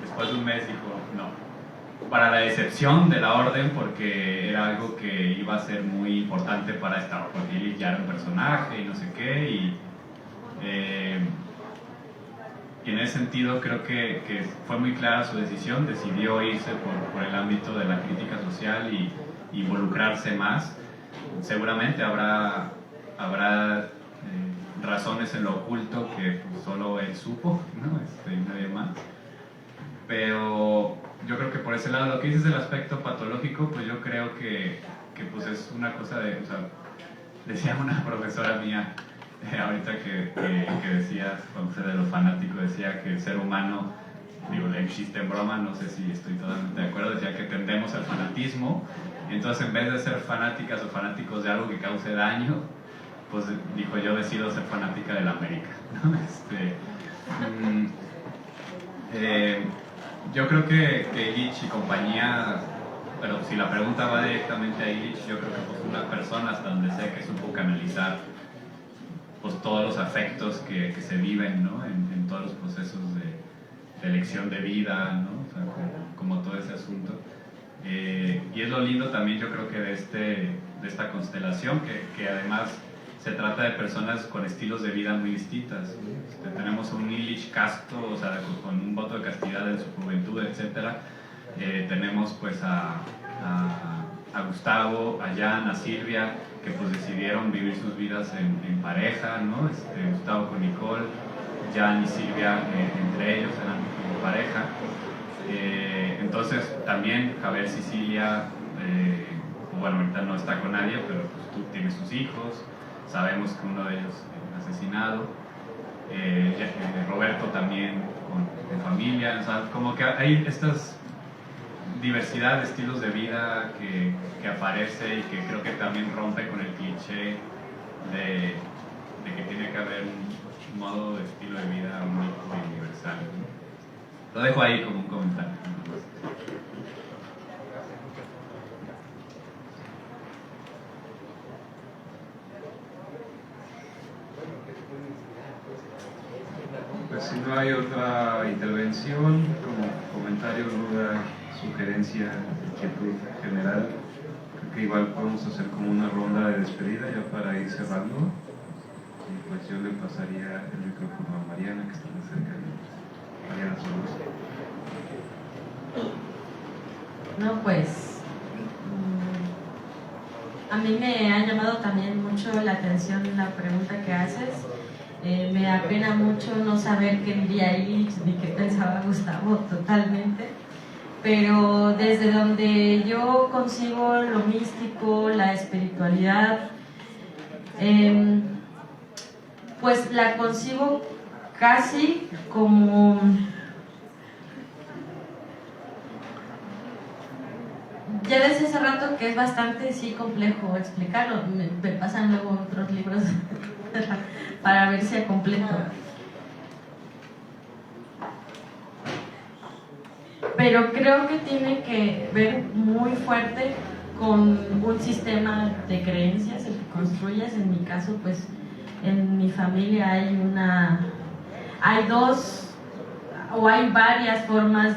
después de un mes dijo, no, para la decepción de la orden, porque era algo que iba a ser muy importante para esta, porque él ya era un personaje y no sé qué, y en ese sentido creo que fue muy clara su decisión, decidió irse por el ámbito de la crítica social y involucrarse más. Seguramente habrá razones en lo oculto que pues, solo él supo, ¿no? Y nadie más. Pero yo creo que por ese lado, lo que dices del aspecto patológico, pues yo creo que pues es una cosa de, decía una profesora mía, ahorita que decías, cuando se de los fanáticos, decía que el ser humano, el chiste en broma, no sé si estoy totalmente de acuerdo, decía que tendemos al fanatismo, y entonces en vez de ser fanáticas o fanáticos de algo que cause daño, pues dijo, yo decido ser fanática de la América, ¿no? Yo creo que Illich y compañía, pero si la pregunta va directamente a Illich, yo creo que pues una persona hasta donde sé que supo canalizar pues todos los afectos que se viven, ¿no? en todos los procesos de elección de vida, ¿no? Como todo ese asunto. Y es lo lindo también, yo creo que de esta constelación, que además se trata de personas con estilos de vida muy distintas. Tenemos a un Illich casto, con un voto de castidad en su juventud, etc. Tenemos pues a Gustavo, a Jan, a Silvia, que pues decidieron vivir sus vidas en pareja, ¿no? Gustavo con Nicole, Jan y Silvia entre ellos eran pareja. Entonces también Javier Sicilia, bueno, ahorita no está con nadie, pero pues tú tienes sus hijos, sabemos que uno de ellos asesinado, Roberto también con familia, como que hay estas diversidad de estilos de vida que aparece y que creo que también rompe con el cliché de que tiene que haber un modo de estilo de vida único y universal, ¿no? Lo dejo ahí como un comentario. Pues si no hay otra intervención, como comentario, duda, sugerencia, inquietud general, creo que igual podemos hacer como una ronda de despedida ya para ir cerrando. Y pues yo le pasaría el micrófono a Mariana, que está más cerca de Mariana Solos. No, pues a mí me ha llamado también mucho la atención la pregunta que haces Me apena mucho no saber qué diría Illich ni qué pensaba Gustavo totalmente, pero desde donde yo concibo lo místico, la espiritualidad, pues la concibo casi como ya decía hace rato que es bastante sí complejo explicarlo, me pasan luego otros libros para ver si completo. Pero creo que tiene que ver muy fuerte con un sistema de creencias el que construyes. En mi caso, pues en mi familia hay dos o hay varias formas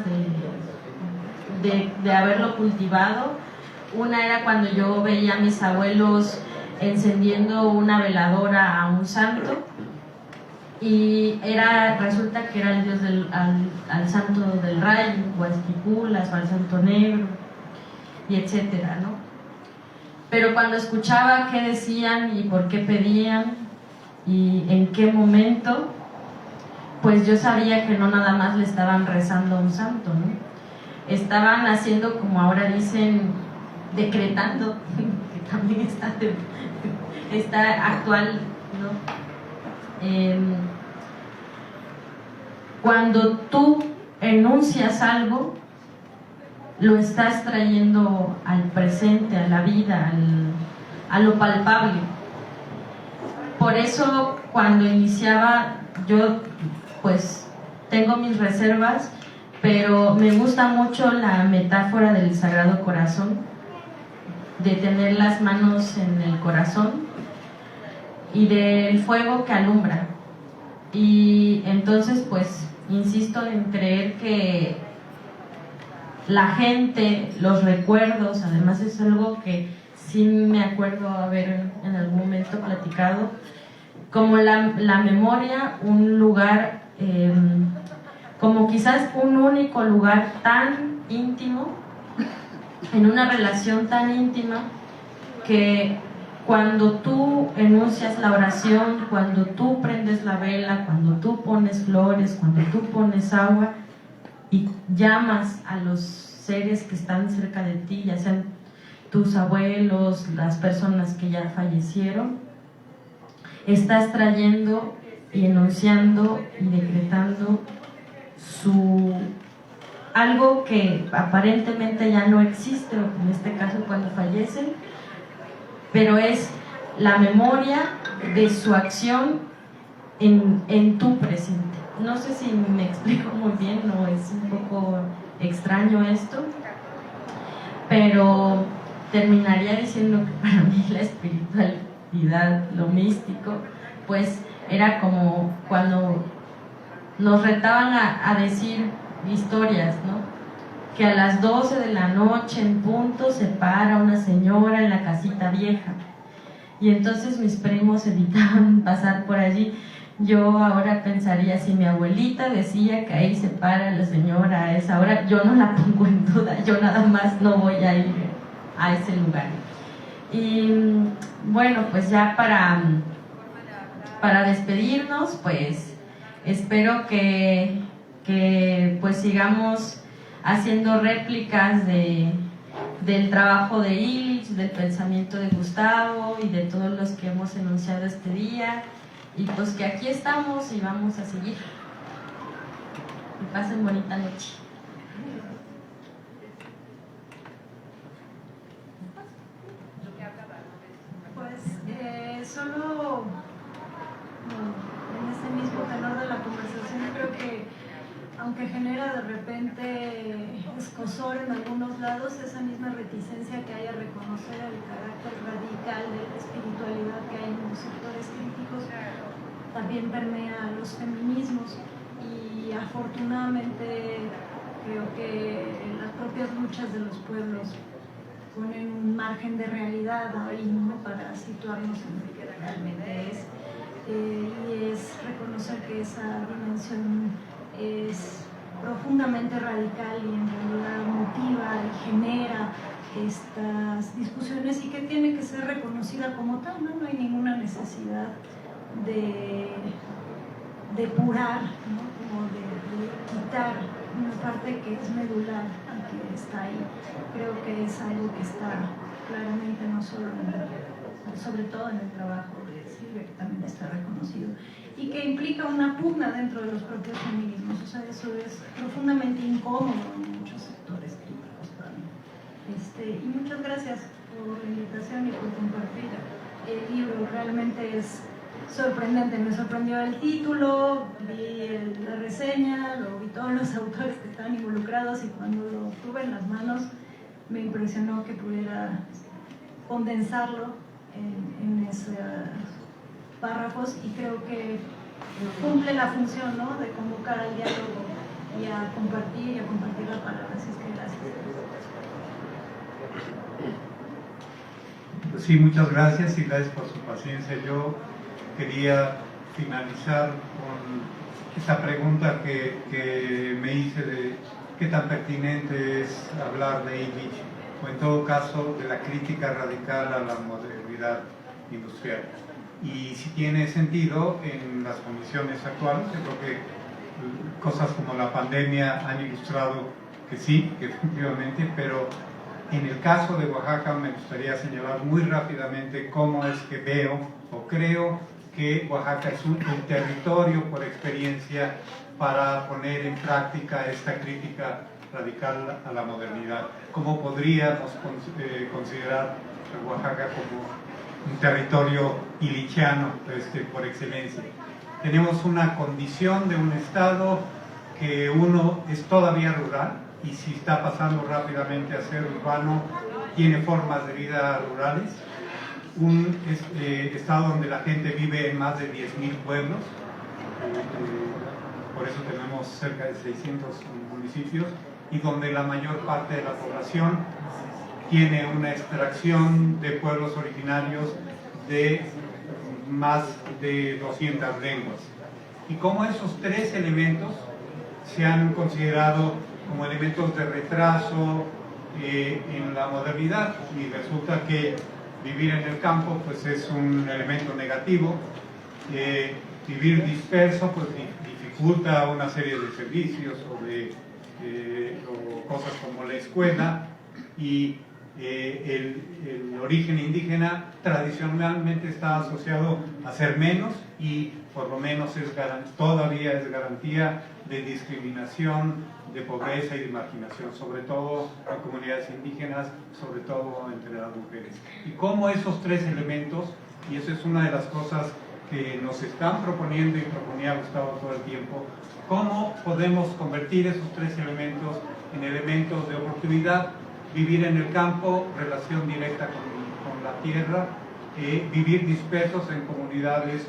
de haberlo cultivado. Una era cuando yo veía a mis abuelos encendiendo una veladora a un santo y resulta que era el dios al santo del rayo, o a Esquipulas, o al santo negro, y etcétera, ¿no? Pero cuando escuchaba qué decían y por qué pedían y en qué momento, pues yo sabía que no nada más le estaban rezando a un santo, ¿no? Estaban haciendo, como ahora dicen, decretando, que también está actual, ¿no? Cuando tú enuncias algo, lo estás trayendo al presente, a la vida, a lo palpable. Por eso cuando iniciaba, yo pues tengo mis reservas, pero me gusta mucho la metáfora del Sagrado Corazón, de tener las manos en el corazón y del fuego que alumbra. Y entonces pues insisto en creer que la gente, los recuerdos, además es algo que sí me acuerdo haber en algún momento platicado, como la memoria, un lugar, como quizás un único lugar tan íntimo, en una relación tan íntima, que cuando tú enuncias la oración, cuando tú prendes la vela, cuando tú pones flores, cuando tú pones agua y llamas a los seres que están cerca de ti, ya sean tus abuelos, las personas que ya fallecieron, estás trayendo y enunciando y decretando algo que aparentemente ya no existe, o en este caso cuando fallecen, pero es la memoria de su acción en tu presente. No sé si me explico muy bien, no es un poco extraño esto, pero terminaría diciendo que para mí la espiritualidad, lo místico, pues era como cuando nos retaban a decir historias, ¿no? Que a las 12 de la noche en punto se para una señora en la casita vieja y entonces mis primos evitaban pasar por allí. Yo ahora pensaría, si mi abuelita decía que ahí se para la señora a esa hora, yo no la pongo en duda, yo nada más no voy a ir a ese lugar. Y bueno, pues ya para despedirnos, pues espero que pues sigamos haciendo réplicas del trabajo de Illich, del pensamiento de Gustavo y de todos los que hemos enunciado este día, y pues que aquí estamos y vamos a seguir. Y pasen bonita noche. Pues solo en este mismo tenor de la conversación, creo que aunque genera de repente escozor en algunos lados, esa misma reticencia que hay a reconocer el carácter radical de la espiritualidad que hay en los sectores críticos también permea a los feminismos, y afortunadamente creo que las propias luchas de los pueblos ponen un margen de realidad ahí, ¿no?, para situarnos en lo que realmente es, y es reconocer que esa dimensión es profundamente radical y en realidad motiva y genera estas discusiones, y que tiene que ser reconocida como tal, ¿no? No hay ninguna necesidad depurar, ¿no? Como de quitar una parte que es medular y que está ahí. Creo que es algo que está claramente no solo sobre todo en el trabajo de Silvia, que también está reconocido, y que implica una pugna dentro de los propios feminismos. O sea, eso es profundamente incómodo en muchos sectores críticos para mí. Y muchas gracias por la invitación y por compartir el libro. Realmente es sorprendente, me sorprendió el título, vi la reseña, lo vi todos los autores que estaban involucrados, y cuando lo tuve en las manos me impresionó que pudiera condensarlo en esos párrafos, y creo que cumple la función, ¿no?, de convocar al diálogo y a compartir la palabra. Así es que gracias. Pues sí, muchas gracias y gracias por su paciencia. Yo quería finalizar con esa pregunta que me hice de qué tan pertinente es hablar de Illich, o en todo caso de la crítica radical a la modernidad industrial. Y si tiene sentido en las condiciones actuales. Yo creo que cosas como la pandemia han ilustrado que sí, que efectivamente, pero en el caso de Oaxaca me gustaría señalar muy rápidamente cómo es que veo o creo que Oaxaca es un territorio por experiencia para poner en práctica esta crítica radical a la modernidad. ¿Cómo podríamos considerar a Oaxaca como un territorio illichiano por excelencia? Tenemos una condición de un estado que uno es todavía rural, y si está pasando rápidamente a ser urbano, tiene formas de vida rurales. Un estado donde la gente vive en más de 10.000 pueblos, por eso tenemos cerca de 600 municipios, y donde la mayor parte de la población tiene una extracción de pueblos originarios de más de 200 lenguas. Y como esos tres elementos se han considerado como elementos de retraso en la modernidad, y resulta que vivir en el campo pues es un elemento negativo. Vivir disperso pues dificulta una serie de servicios o cosas como la escuela, y el origen indígena tradicionalmente está asociado a ser menos, y por lo menos todavía es garantía de discriminación, de pobreza y de marginación, sobre todo en comunidades indígenas, sobre todo entre las mujeres. Y cómo esos tres elementos, y eso es una de las cosas que nos están proponiendo y proponía Gustavo todo el tiempo, cómo podemos convertir esos tres elementos en elementos de oportunidad: vivir en el campo, relación directa con la tierra, vivir dispersos en comunidades,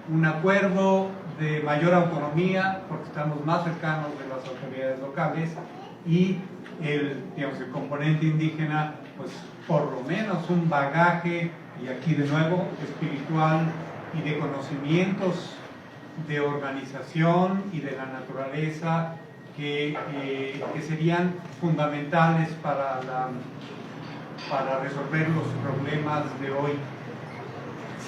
un acuerdo de mayor autonomía porque estamos más cercanos de las autoridades locales, y el componente indígena, pues por lo menos un bagaje, y aquí de nuevo espiritual, y de conocimientos de organización y de la naturaleza que serían fundamentales para resolver los problemas de hoy.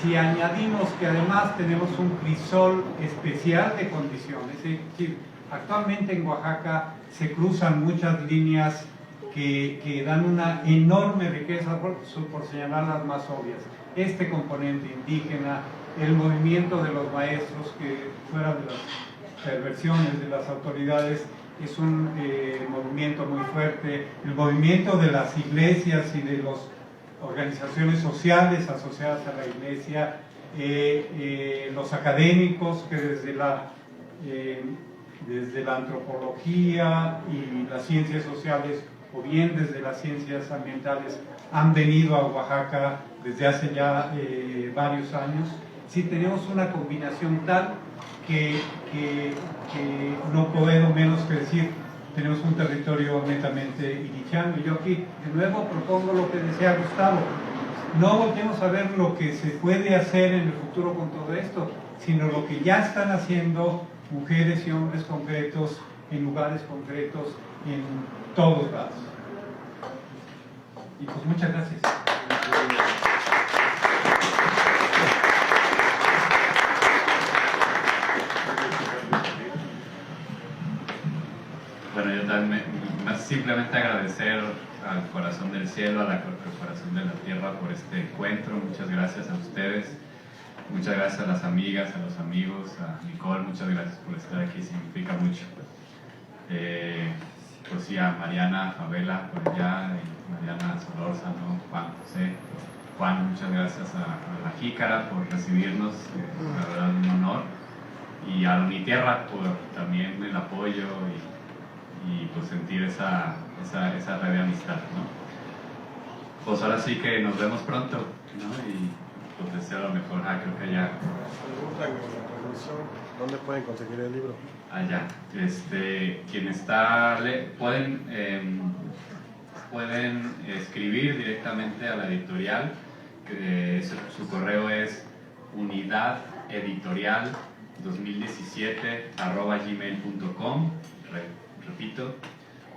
Si añadimos que además tenemos un crisol especial de condiciones, es decir, actualmente en Oaxaca se cruzan muchas líneas que dan una enorme riqueza, por señalar las más obvias. Este componente indígena, el movimiento de los maestros, que fuera de las perversiones de las autoridades es un movimiento muy fuerte, el movimiento de las iglesias y de las organizaciones sociales asociadas a la iglesia, los académicos que desde la antropología y las ciencias sociales, o bien desde las ciencias ambientales, han venido a Oaxaca desde hace ya varios años. Sí, tenemos una combinación tal que no puedo menos que decir, tenemos un territorio netamente illichiano. Y yo aquí de nuevo propongo lo que decía Gustavo: no volvemos a ver lo que se puede hacer en el futuro con todo esto, sino lo que ya están haciendo mujeres y hombres concretos, en lugares concretos, en todos lados. Y pues muchas gracias. simplemente agradecer al corazón del cielo, al corazón de la tierra por este encuentro. Muchas gracias a ustedes, muchas gracias a las amigas, a los amigos, a Nicole, muchas gracias por estar aquí, significa mucho. Pues sí, a Mariana, a Fabela por allá, Mariana Solórzano, Juan José. Juan, muchas gracias a la Jícara por recibirnos, la verdad un honor, y a la Unitierra por también el apoyo y pues sentir esa red de amistad, ¿no? Pues ahora sí que nos vemos pronto, ¿no? Y pues deseo lo mejor. Creo que allá. Preguntan en la transmisión, ¿dónde pueden conseguir el libro? Allá. Quien pueden escribir directamente a la editorial, que su correo es unidadeditorial2017@gmail.com. Repito,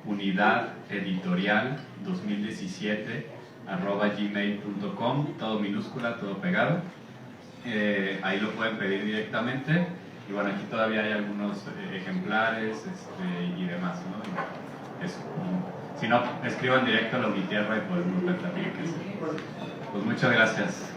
unidadeditorial2017@gmail.com, todo minúscula, todo pegado. Ahí lo pueden pedir directamente. Y bueno, aquí todavía hay algunos ejemplares y demás, ¿no? Y eso. Si no, escriban directo a la Unitierra y podemos ver también qué hacer. Pues muchas gracias.